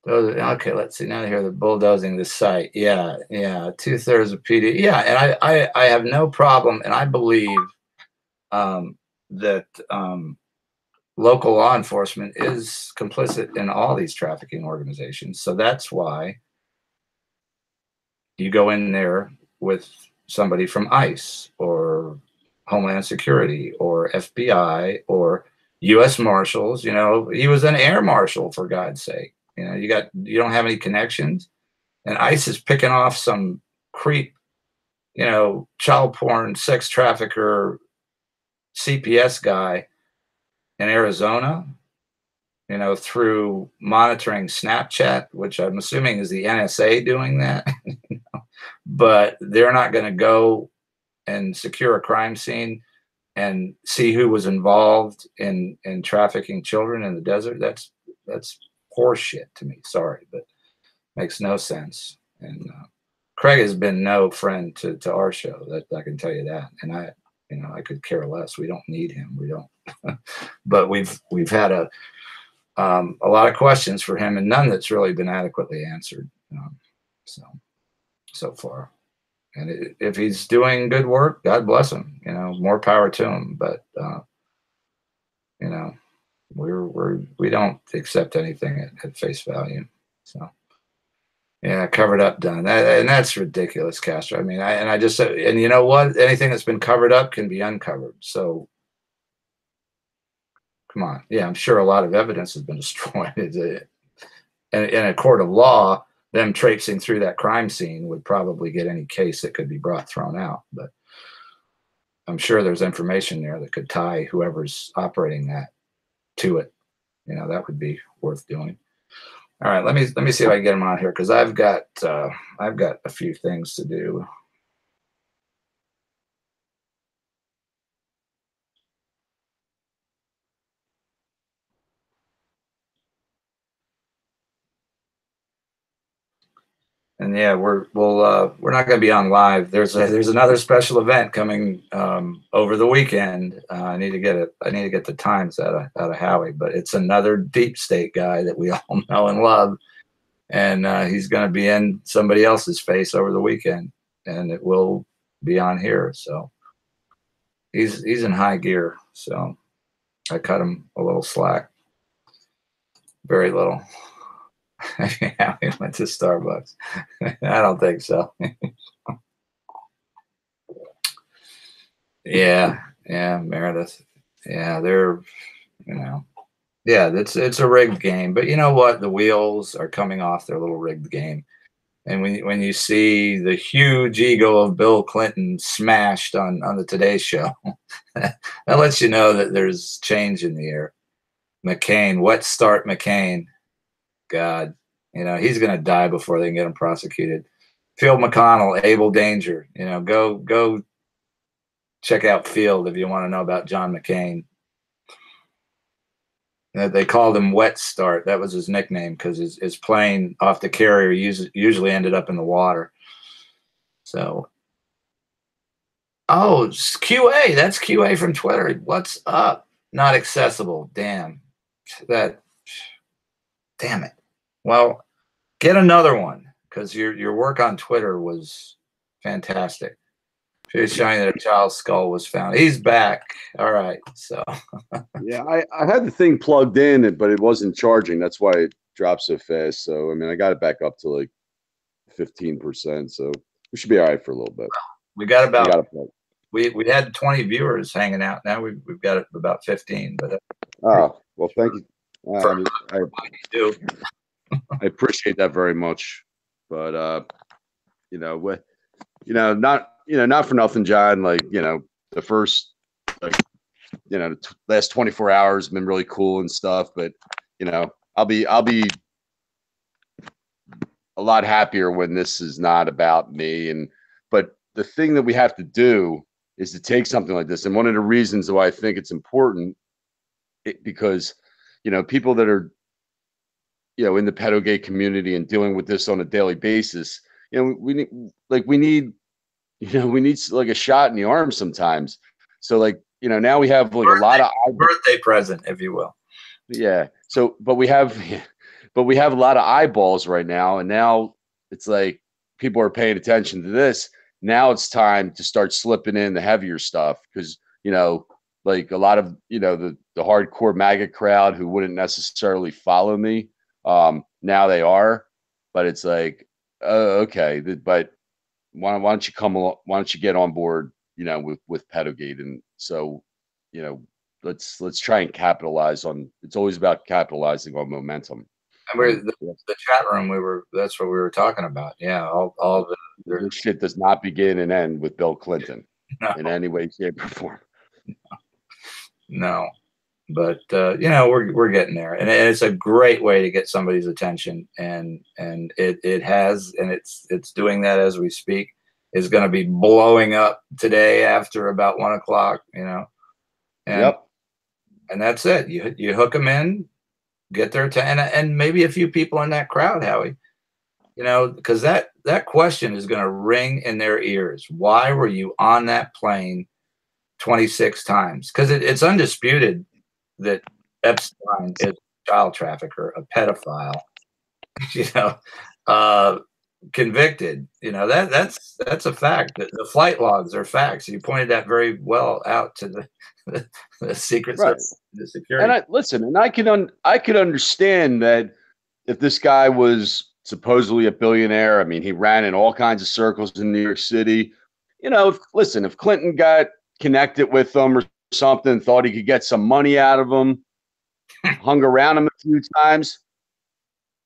Okay, let's see. Now here they're bulldozing the site. Yeah, 2/3 of PD. Yeah, and I have no problem, and I believe that local law enforcement is complicit in all these trafficking organizations. So that's why you go in there with somebody from ICE or Homeland Security or FBI or U.S. Marshals. You know, he was an air marshal, for God's sake. You know, you don't have any connections, and ICE is picking off some creep, you know, child porn, sex trafficker, CPS guy in Arizona, you know, through monitoring Snapchat, which I'm assuming is the NSA doing that. You know? But they're not going to go and secure a crime scene and see who was involved in trafficking children in the desert. That's horseshit to me. Sorry, but makes no sense. And Craig has been no friend to our show. That I can tell you that. And I could care less. We don't need him. We don't. But we've had a lot of questions for him, and none that's really been adequately answered. So far. And if he's doing good work, God bless him. You know, more power to him. But you know, we don't accept anything at face value. So yeah, covered up, done. And that's ridiculous, Castro. I mean, I just and you know what? Anything that's been covered up can be uncovered. So come on. Yeah, I'm sure a lot of evidence has been destroyed. In a court of law, them traipsing through that crime scene would probably get any case that could be brought thrown out. But I'm sure there's information there that could tie whoever's operating that to it. You know, that would be worth doing. All right, let me see if I can get him on here, because I've got a few things to do. And yeah, we're not going to be on live. There's another special event coming over the weekend. I need to get the times out of Howie, but it's another deep state guy that we all know and love, and he's going to be in somebody else's face over the weekend, and it will be on here. So he's in high gear. So I cut him a little slack, very little. Yeah, we went to Starbucks. I don't think so. Yeah, Meredith. Yeah, they're, you know, yeah, it's a rigged game. But you know what? The wheels are coming off their little rigged game. And when you see the huge ego of Bill Clinton smashed on the Today Show, that lets you know that there's change in the air. McCain, wet start McCain. God, you know, he's going to die before they can get him prosecuted. Phil McConnell, Abel Danger, you know, go check out Field if you want to know about John McCain. They called him Wet Start. That was his nickname, because his plane off the carrier usually ended up in the water. So, oh, it's QA. That's QA from Twitter. What's up? Not accessible. Damn it. Well, get another one, because your work on Twitter was fantastic. She was showing that a child's skull was found. He's back. All right. So Yeah, I had the thing plugged in, but it wasn't charging. That's why it dropped so fast. So I mean, I got it back up to like 15%. So we should be all right for a little bit. we got We got about it plugged. we had 20 viewers hanging out. Now we've got about 15. But Oh, well, thank you. do. I appreciate that very much. But not for nothing, John. Like, the first, like, the last 24 hours have been really cool and stuff. But I'll be a lot happier when this is not about me. But the thing that we have to do is to take something like this. And one of the reasons why I think it's important, because people that are in the pedo gay community and dealing with this on a daily basis, we need like a shot in the arm sometimes. So now we have like a lot of birthday present, if you will. Yeah. So, but we have a lot of eyeballs right now, and now it's like people are paying attention to this. Now it's time to start slipping in the heavier stuff, because like a lot of the hardcore MAGA crowd who wouldn't necessarily follow me, now they are. But it's like, okay, but why don't you come along? Why don't you get on board, with Pedogate? And so, let's try and capitalize on. It's always about capitalizing on momentum. And the chat room. That's what we were talking about. Yeah, all the this shit does not begin and end with Bill Clinton in any way, shape, or form. No, but we're getting there, and it's a great way to get somebody's attention, and it has, and it's doing that as we speak. Is going to be blowing up today after about 1 o'clock. And, yep. And that's it. You hook them in, get their attention, and maybe a few people in that crowd, Howie. Because that question is going to ring in their ears. Why were you on that plane 26 times? Because it's undisputed that Epstein is a child trafficker, a pedophile, convicted. That's a fact. The flight logs are facts. You pointed that very well out to the Secret Service, the security. And I could understand that if this guy was supposedly a billionaire. I mean, he ran in all kinds of circles in New York City. If Clinton got connected with them or something, thought he could get some money out of them, hung around him a few times,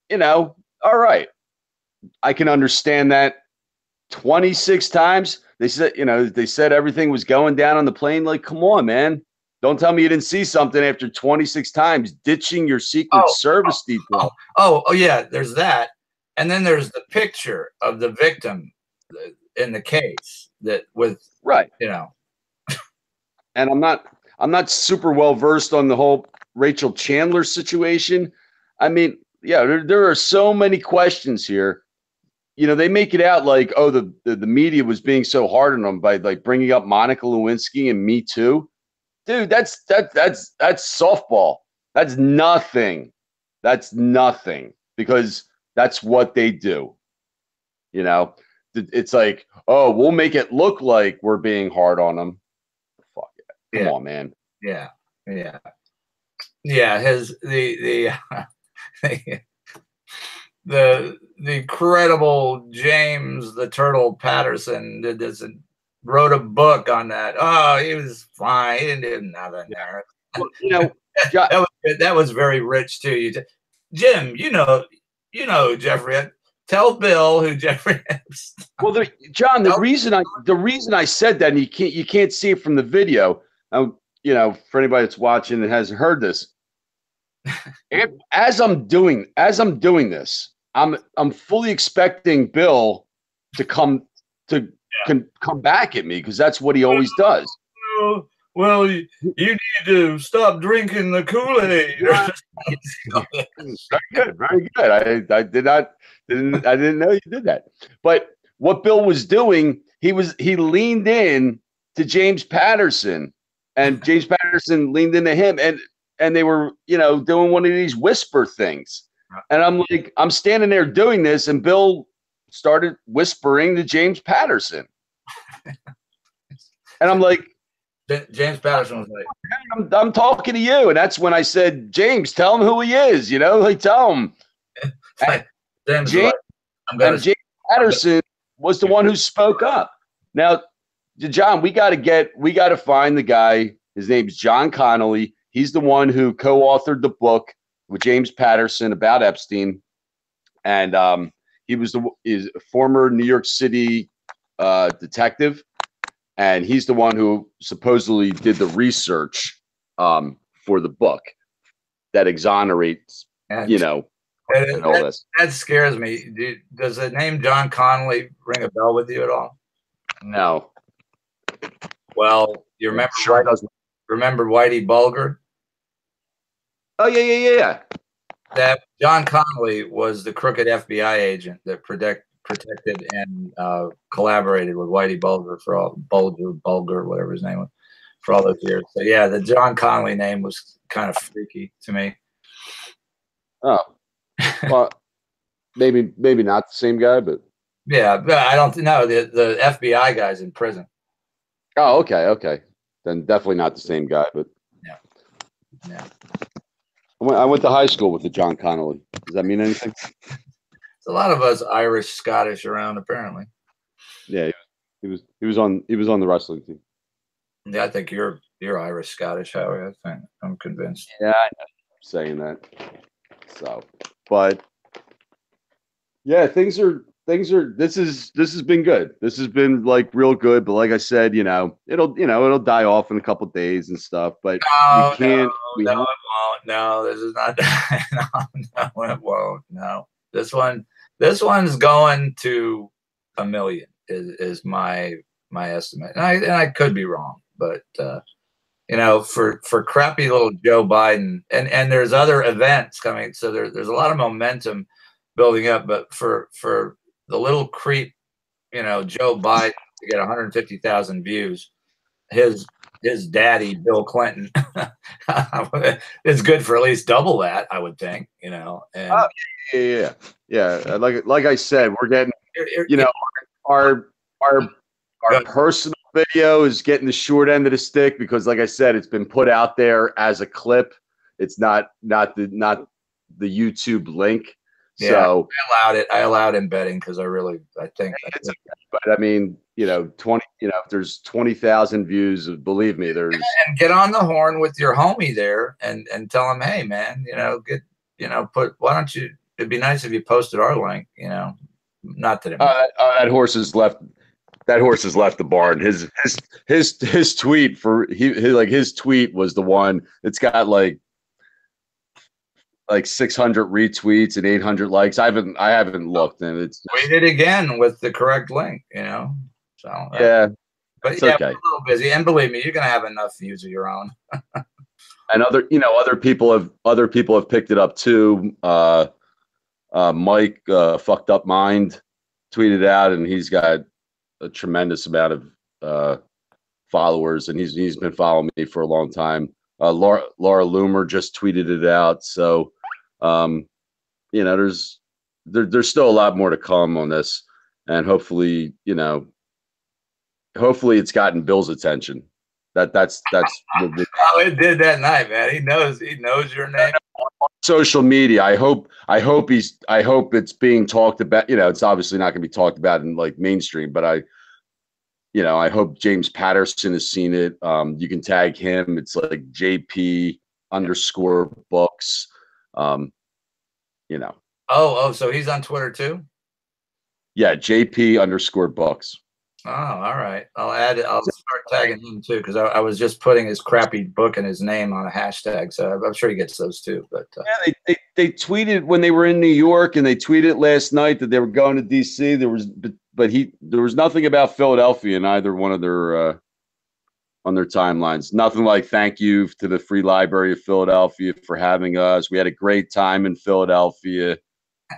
all right. I can understand that. 26 times they said everything was going down on the plane. Like, come on, man. Don't tell me you didn't see something after 26 times ditching your Secret Service detail. Oh, yeah, there's that. And then there's the picture of the victim in the case right. And I'm not super well versed on the whole Rachel Chandler situation. I mean, yeah, there are so many questions here. They make it out like, oh, the media was being so hard on them by like bringing up Monica Lewinsky and Me Too. Dude, that's softball. That's nothing. That's nothing, because that's what they do. It's like, oh, we'll make it look like we're being hard on them. Fuck it. Come on, man. Yeah. Yeah. Yeah. The incredible James the Turtle Patterson did this and wrote a book on that. Oh, he was fine. He didn't do nothing there. Well, that was very rich too. Jim, Jeffrey. Tell Bill who Jeffrey is. Well, John, the reason I said that, and you can't see it from the video. For anybody that's watching that hasn't heard this, as I'm doing this, I'm fully expecting Bill to come back at me, because that's what he always does. Well, you need to stop drinking the Kool-Aid. Very good. I didn't know you did that. But what Bill was doing, he leaned in to James Patterson, and James Patterson leaned into him, and they were, doing one of these whisper things. And I'm standing there doing this, and Bill started whispering to James Patterson. And I'm like, James Patterson was like, I'm talking to you. And that's when I said, James, tell him who he is, you know, like tell him. James, James, like, James Patterson was the one who spoke up. Now, John, we got to find the guy. His name's John Connolly. He's the one who co-authored the book with James Patterson about Epstein. And he was is a former New York City detective. And he's the one who supposedly did the research for the book that exonerates, you know, and all this. That scares me. Does the name John Connolly ring a bell with you at all? No. Well, you remember remember Whitey Bulger? Oh, yeah. That John Connolly was the crooked FBI agent that protected and collaborated with Whitey Bulger for all Bulger, whatever his name was, for all those years. So yeah, the John Connolly name was kind of freaky to me. Oh, well, maybe not the same guy, but yeah, but I don't know. The FBI guy's in prison. Oh, okay. Then definitely not the same guy, but yeah. I went to high school with the John Connolly. Does that mean anything? There's a lot of us Irish, Scottish around, apparently. Yeah, he was on the wrestling team. Yeah, I think you're Irish, Scottish, Howie. I'm convinced. Yeah, I know. I'm saying that. So, but yeah, things are. This has been good. This has been like real good. But like I said, it'll die off in a couple days and stuff. But we can't. No, it won't. No, this is not. No, it won't. No, this one's going to 1 million is my estimate, and I could be wrong, but for crappy little Joe Biden, and there's other events coming, so there's a lot of momentum building up, but for the little creep, Joe Biden to get 150,000 views, his daddy, Bill Clinton, is good for at least double that, I would think, And yeah. Like I said, we're getting, our personal video is getting the short end of the stick because, like I said, it's been put out there as a clip. It's not the YouTube link. Yeah, so I allowed embedding because I think. But I mean, 20. If there's 20,000 views, believe me, there's. And get on the horn with your homie there and tell him, hey man, why don't you? It'd be nice if you posted our link. Not that. That horse has left. That horse has left the barn. His tweet his tweet was the one that's got like 600 retweets and 800 likes. I haven't looked, and it's tweet it again with the correct link. So yeah, but it's yeah, okay. we're a little busy, and believe me, you're gonna have enough views of your own. And other people have picked it up too. Mike fucked up mind tweeted out, and he's got a tremendous amount of followers, and he's been following me for a long time. Laura Loomer just tweeted it out, so there's still a lot more to come on this, and hopefully it's gotten Bill's attention. That's oh, it did that night, man. He knows your name. Social media. I hope it's being talked about. It's obviously not going to be talked about in like mainstream, but I hope James Patterson has seen it. You can tag him. It's like JP_books. Oh, so he's on Twitter too? Yeah, JP_books. Oh, all right. I'll add it. I'll start tagging him too, because I was just putting his crappy book and his name on a hashtag, so I'm sure he gets those too. But yeah, they tweeted when they were in New York, and they tweeted last night that they were going to DC. There was nothing about Philadelphia in either one of their on their timelines. Nothing like thank you to the Free Library of Philadelphia for having us. We had a great time in Philadelphia.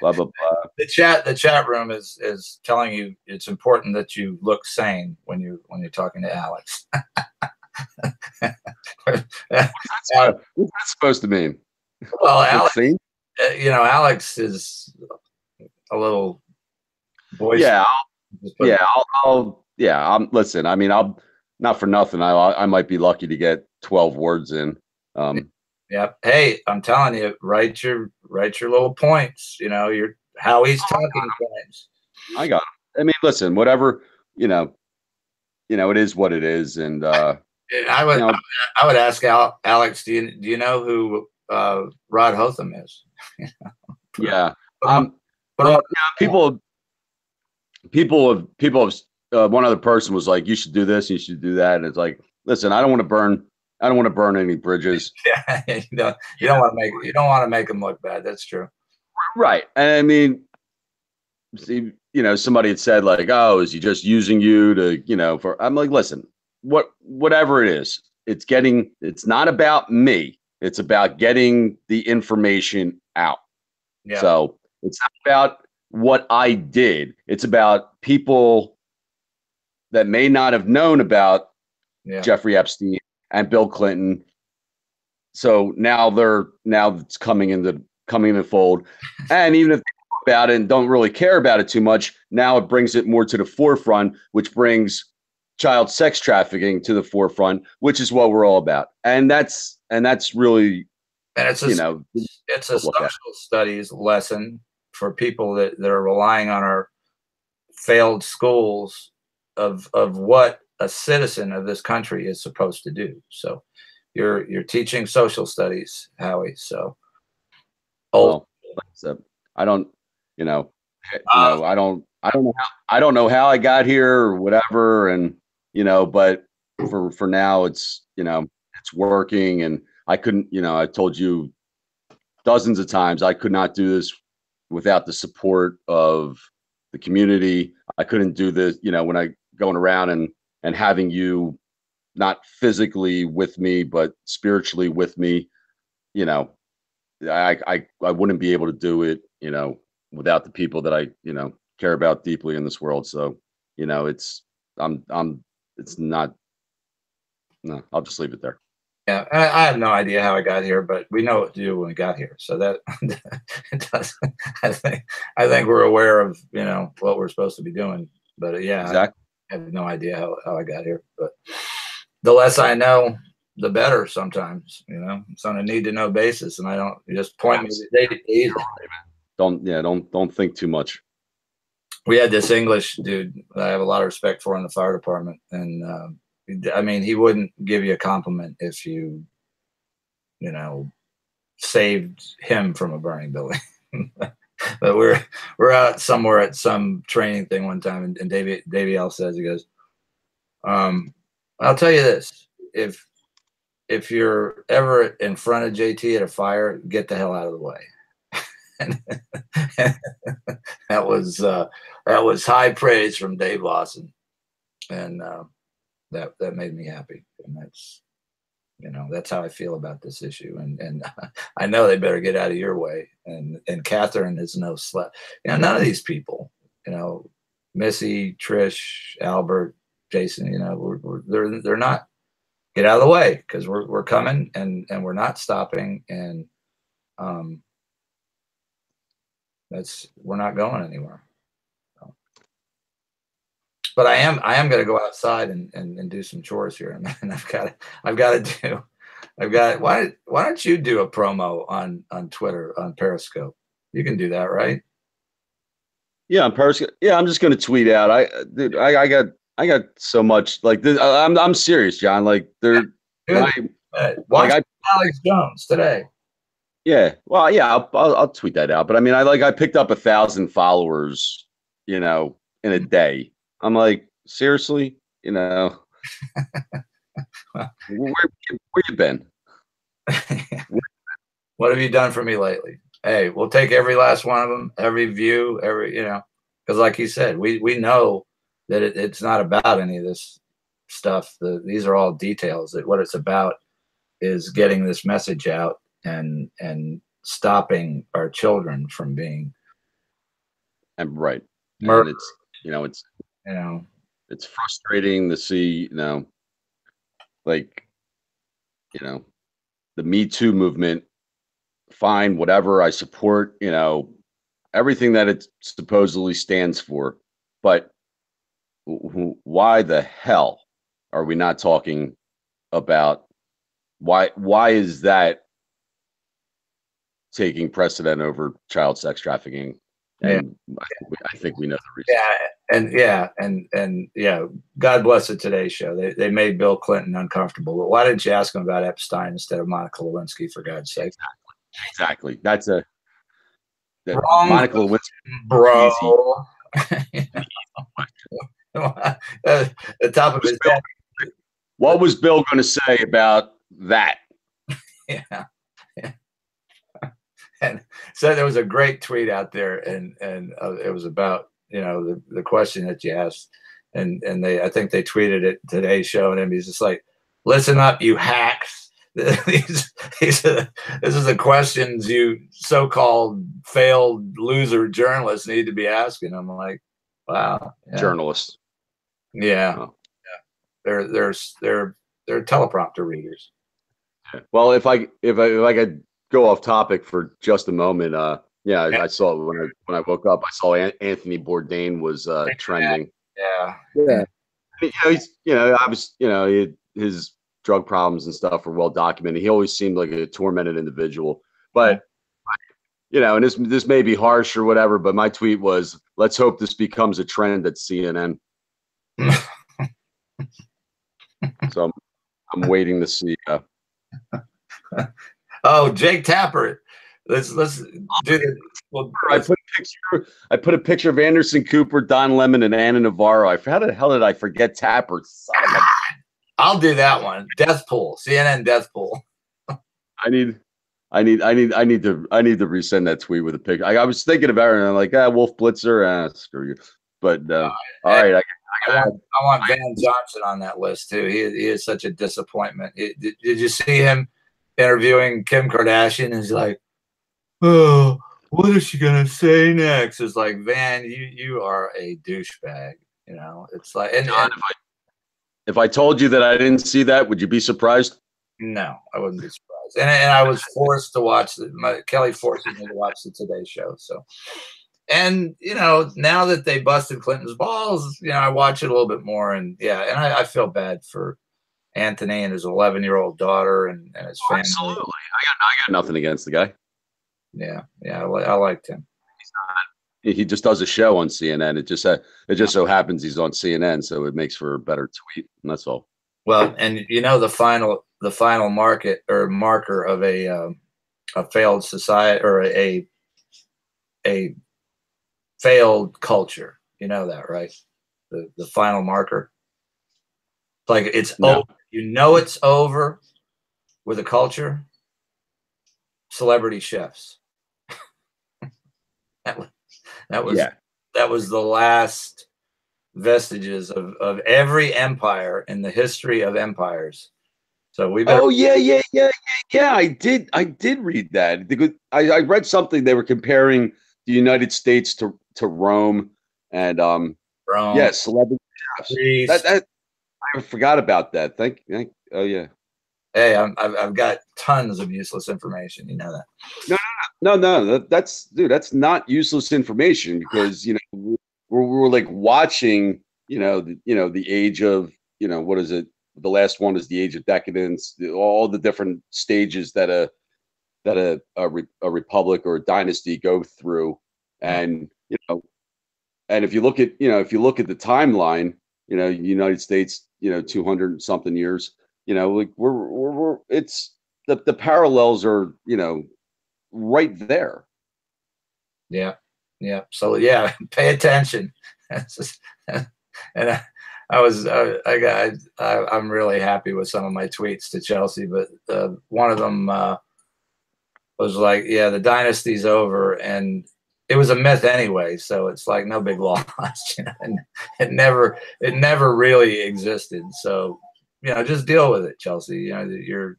Blah blah blah. The chat room is telling you it's important that you look sane when you're talking to Alex. What's that supposed to mean? Well, Alex, Alex is a little boisterous. Listen, I mean, not for nothing. I might be lucky to get 12 words in. Yep. Hey, I'm telling you, write your little points. You know, your Howie's talking points. I got it. I mean, listen, whatever, you know, it is what it is. And I would ask Alex, do you know who Rod Hotham is? Yeah. But Well, people have one other person was like, you should do this, you should do that. And it's like, listen, I don't want to burn any bridges. Yeah, you don't want to make them look bad. That's true. Right. And I mean, see, somebody had said like, oh, is he just using you to, for, I'm like, listen, whatever it is, it's not about me. It's about getting the information out. Yeah. So it's not about what I did. It's about people that may not have known about Jeffrey Epstein and Bill Clinton. So now it's coming in the fold. And even if they know about it and don't really care about it too much, now it brings it more to the forefront, which brings child sex trafficking to the forefront, which is what we're all about. And that's really, and it's a social studies lesson for people that are relying on our failed schools of what a citizen of this country is supposed to do. So you're teaching social studies, Howie. So I don't know how I got here or whatever. And, but for now it's working. And I couldn't, I told you dozens of times, I could not do this without the support of the community. I couldn't do this, when I going around and having you not physically with me, but spiritually with me, I wouldn't be able to do it, without the people that I, care about deeply in this world. So, it's not, no, I'll just leave it there. Yeah, I have no idea how I got here, but we know what to do when we got here. So that it does. I think we're aware of what we're supposed to be doing. But yeah, exactly. I have no idea how I got here. But the less I know, the better. Sometimes it's on a need to know basis, and I don't just point me to date. Don't think too much. We had this English dude that I have a lot of respect for in the fire department, and I mean, he wouldn't give you a compliment if you saved him from a burning building. But we're out somewhere at some training thing one time, and Davey L says, he goes, I'll tell you this, if you're ever in front of JT at a fire, get the hell out of the way. And that was high praise from Dave Lawson, and that made me happy. And that's how I feel about this issue. And I know they better get out of your way. And Catherine is no slut. None of these people, Missy, Trish, Albert, Jason, they're not. Get out of the way, because we're coming and we're not stopping, and we're not going anywhere. So. But I am going to go outside and do some chores here, and why don't you do a promo on Twitter, on Periscope? You can do that, right? Yeah, on Periscope. Yeah, I'm just going to tweet out. I got so much like this. I'm serious, John. Like watch Alex Jones today. Yeah, well, yeah, I'll tweet that out. But I mean, I picked up 1,000 followers, in a day. I'm like, seriously, where you been? What have you done for me lately? Hey, we'll take every last one of them, every view, because like you said, we know that it's not about any of this stuff. These are all details. That what it's about is getting this message out and stopping our children from being right. murdered. And it's frustrating to see, the Me Too movement. Fine, whatever, I support, everything that it supposedly stands for, but why the hell are we not talking about why is that taking precedent over child sex trafficking? And I think we know the reason. Yeah, God bless the Today Show. They made Bill Clinton uncomfortable. But why didn't you ask him about Epstein instead of Monica Lewinsky, for God's sake? Exactly. That's a wrong, Monica Lewinsky, bro. The top of his head. What was Bill going to say about that? Yeah. And so there was a great tweet out there, and it was about, you know, the question that you asked, and I think they tweeted it Today's Show, and he's just like, listen up, you hacks. This is the questions you so-called failed loser journalists need to be asking. I'm like, wow, yeah. Journalists. Yeah, oh. Yeah. They're teleprompter readers. Well, if I could go off topic for just a moment, I saw when I woke up, I saw Anthony Bourdain was trending. Yeah. You know, his drug problems and stuff were well documented. He always seemed like a tormented individual, but you know, and this may be harsh or whatever, but my tweet was, let's hope this becomes a trend at CNN. So I'm waiting to see. Oh, Jake Tapper. Let's do it. Well, I put a picture of Anderson Cooper, Don Lemon, and Anna Navarro. How the hell did I forget Tapper? I'll do that one. Death pool. CNN death pool. I need to resend that tweet with a picture. I was thinking about it, and I'm like, Wolf Blitzer, screw you. But all right, I want Van Johnson on that list too. He is such a disappointment. Did you see him interviewing Kim Kardashian? He's like, oh, what is she gonna say next? It's like, Van, you are a douchebag. You know, it's like, and if I told you that I didn't see that, would you be surprised? No, I wouldn't be surprised. And I was forced to watch Kelly forced me to watch the Today Show. So, and you know, now that they busted Clinton's balls, you know, I watch it a little bit more, and I feel bad for Anthony and his 11-year-old daughter and his family. Absolutely, I got nothing against the guy. Yeah, I liked him. He just does a show on CNN. It just so happens he's on CNN, so it makes for a better tweet, and that's all. Well, and you know, the final marker of a failed society or a failed culture. You know that, right? The final marker. It's like it's over. You know it's over with a culture. Celebrity chefs. That was the last vestiges of every empire in the history of empires. So we better. Oh yeah. I did read that. I read something. They were comparing the United States to Rome, and Rome. Yeah, celebrity chefs. That I forgot about that. Thank. Oh yeah. Hey, I've got tons of useless information. You know that. No. That's not useless information, because you know we're like watching. You know the age of, you know, what is it? The last one is the age of decadence. All the different stages that a republic or a dynasty go through, and you know, and if you look at the timeline, you know, United States, you know, 200 something years. You know, like we're it's the parallels are, you know, right there. Yeah. So yeah, pay attention. And I'm really happy with some of my tweets to Chelsea, but one of them was like, yeah, the dynasty's over, and it was a myth anyway, so it's like no big loss. You know? And it never really existed. So, you know, just deal with it, Chelsea. You know,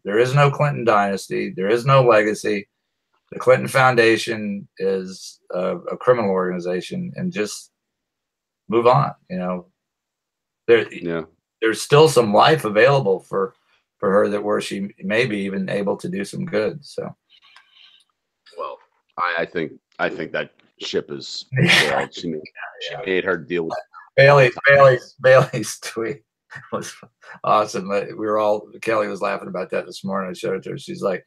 there is no Clinton dynasty. There is no legacy. The Clinton Foundation is a criminal organization, and just move on. You know, there's still some life available for her where she may be even able to do some good. So, well, I think that ship is sailed. She made her deal with Bailey's tweet. was awesome. Kelly was laughing about that this morning. I showed it to her. She's like,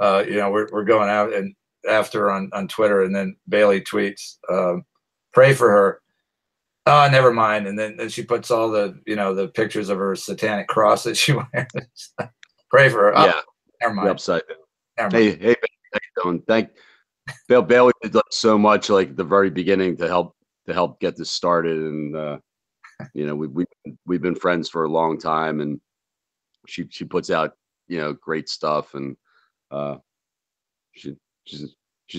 you know, we're going out and after on Twitter, and then Bailey tweets, pray for her. Oh, never mind. And then she puts all the, you know, the pictures of her satanic cross that she wears. Pray for her. Oh, Yeah. never mind. Upside down. Never mind. Hey, how you doing? Thank Bailey did so much, like at the very beginning, to help get this started, and you know, we've been friends for a long time, and she puts out, you know, great stuff, and she's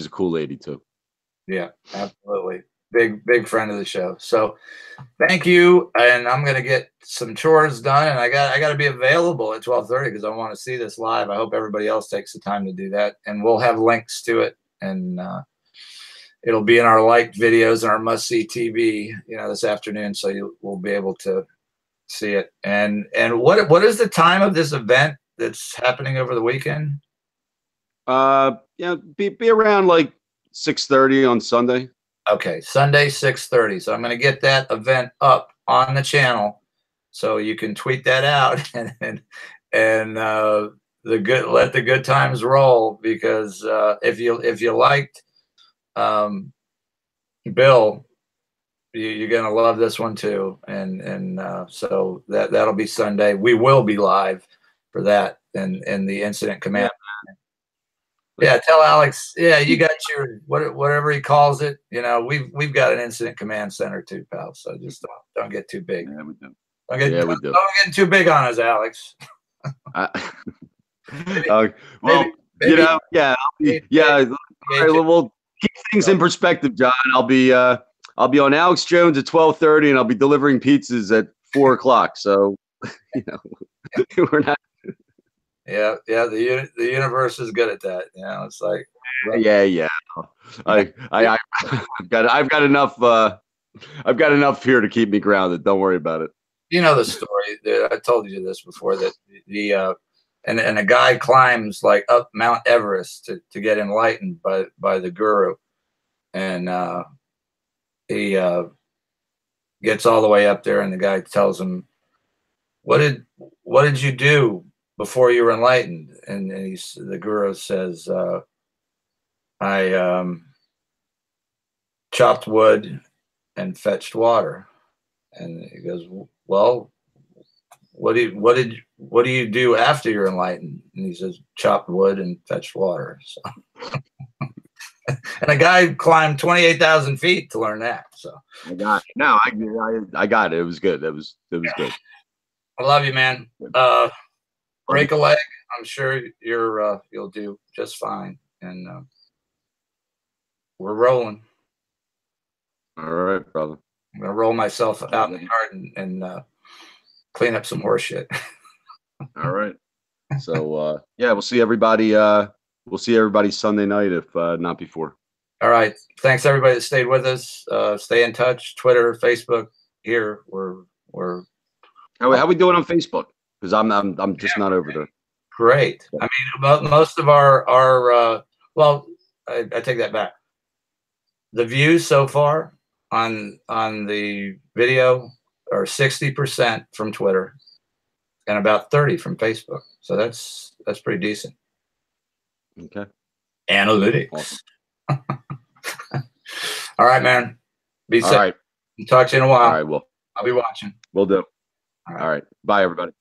a cool lady too. Yeah, absolutely. Big friend of the show. So thank you. And I'm gonna get some chores done, and I got to be available at 12:30 because I want to see this live. I hope everybody else takes the time to do that, and we'll have links to it, and it'll be in our liked videos and our must-see TV, you know, this afternoon, so you will be able to see it. And what is the time of this event that's happening over the weekend? Yeah, be around like 6:30 on Sunday. Okay, Sunday 6:30. So I'm going to get that event up on the channel, so you can tweet that out and let the good times roll. Because if you liked Bill, you're going to love this one too. And so that'll be Sunday. We will be live for that and the incident command. Yeah, tell Alex. Yeah, you got your whatever he calls it. You know, we've got an incident command center too, pal. So just don't get too big. Yeah, we do. Don't get too big on us, Alex. Well, you know, yeah, yeah. All right, we'll keep things in perspective, John. I'll be on Alex Jones at 12:30, and I'll be delivering pizzas at 4 o'clock. So, you know, we're not. Yeah. The universe is good at that. You know, it's like. Yeah. I've got enough here to keep me grounded. Don't worry about it. You know the story. I told you this before, that and a guy climbs like up Mount Everest to get enlightened by the guru, and he gets all the way up there, and the guy tells him, what did you do before you were enlightened? And the guru says, I chopped wood and fetched water. And he goes, well, what do you do after you're enlightened? And he says, chopped wood and fetched water. So and a guy climbed 28,000 feet to learn that. So I got it. No, I got it. It was good. It was good. I love you, man. Break a leg. I'm sure you'll do just fine. And we're rolling. All right, brother. I'm gonna roll myself out in the yard and clean up some horse shit. All right. So yeah, we'll see everybody. We'll see everybody Sunday night, if not before. All right. Thanks everybody that stayed with us. Stay in touch. Twitter, Facebook. Here we're. How we doing on Facebook? Because I'm just not over there. Great. I mean, most of our well, I take that back. The views so far on the video are 60% from Twitter and about 30 from Facebook. So that's pretty decent. Okay. Analytics. Awesome. All right, man. Be safe. All right. Talk to you in a while. All right. Well, I'll be watching. We'll do. All right. All right. Bye, everybody.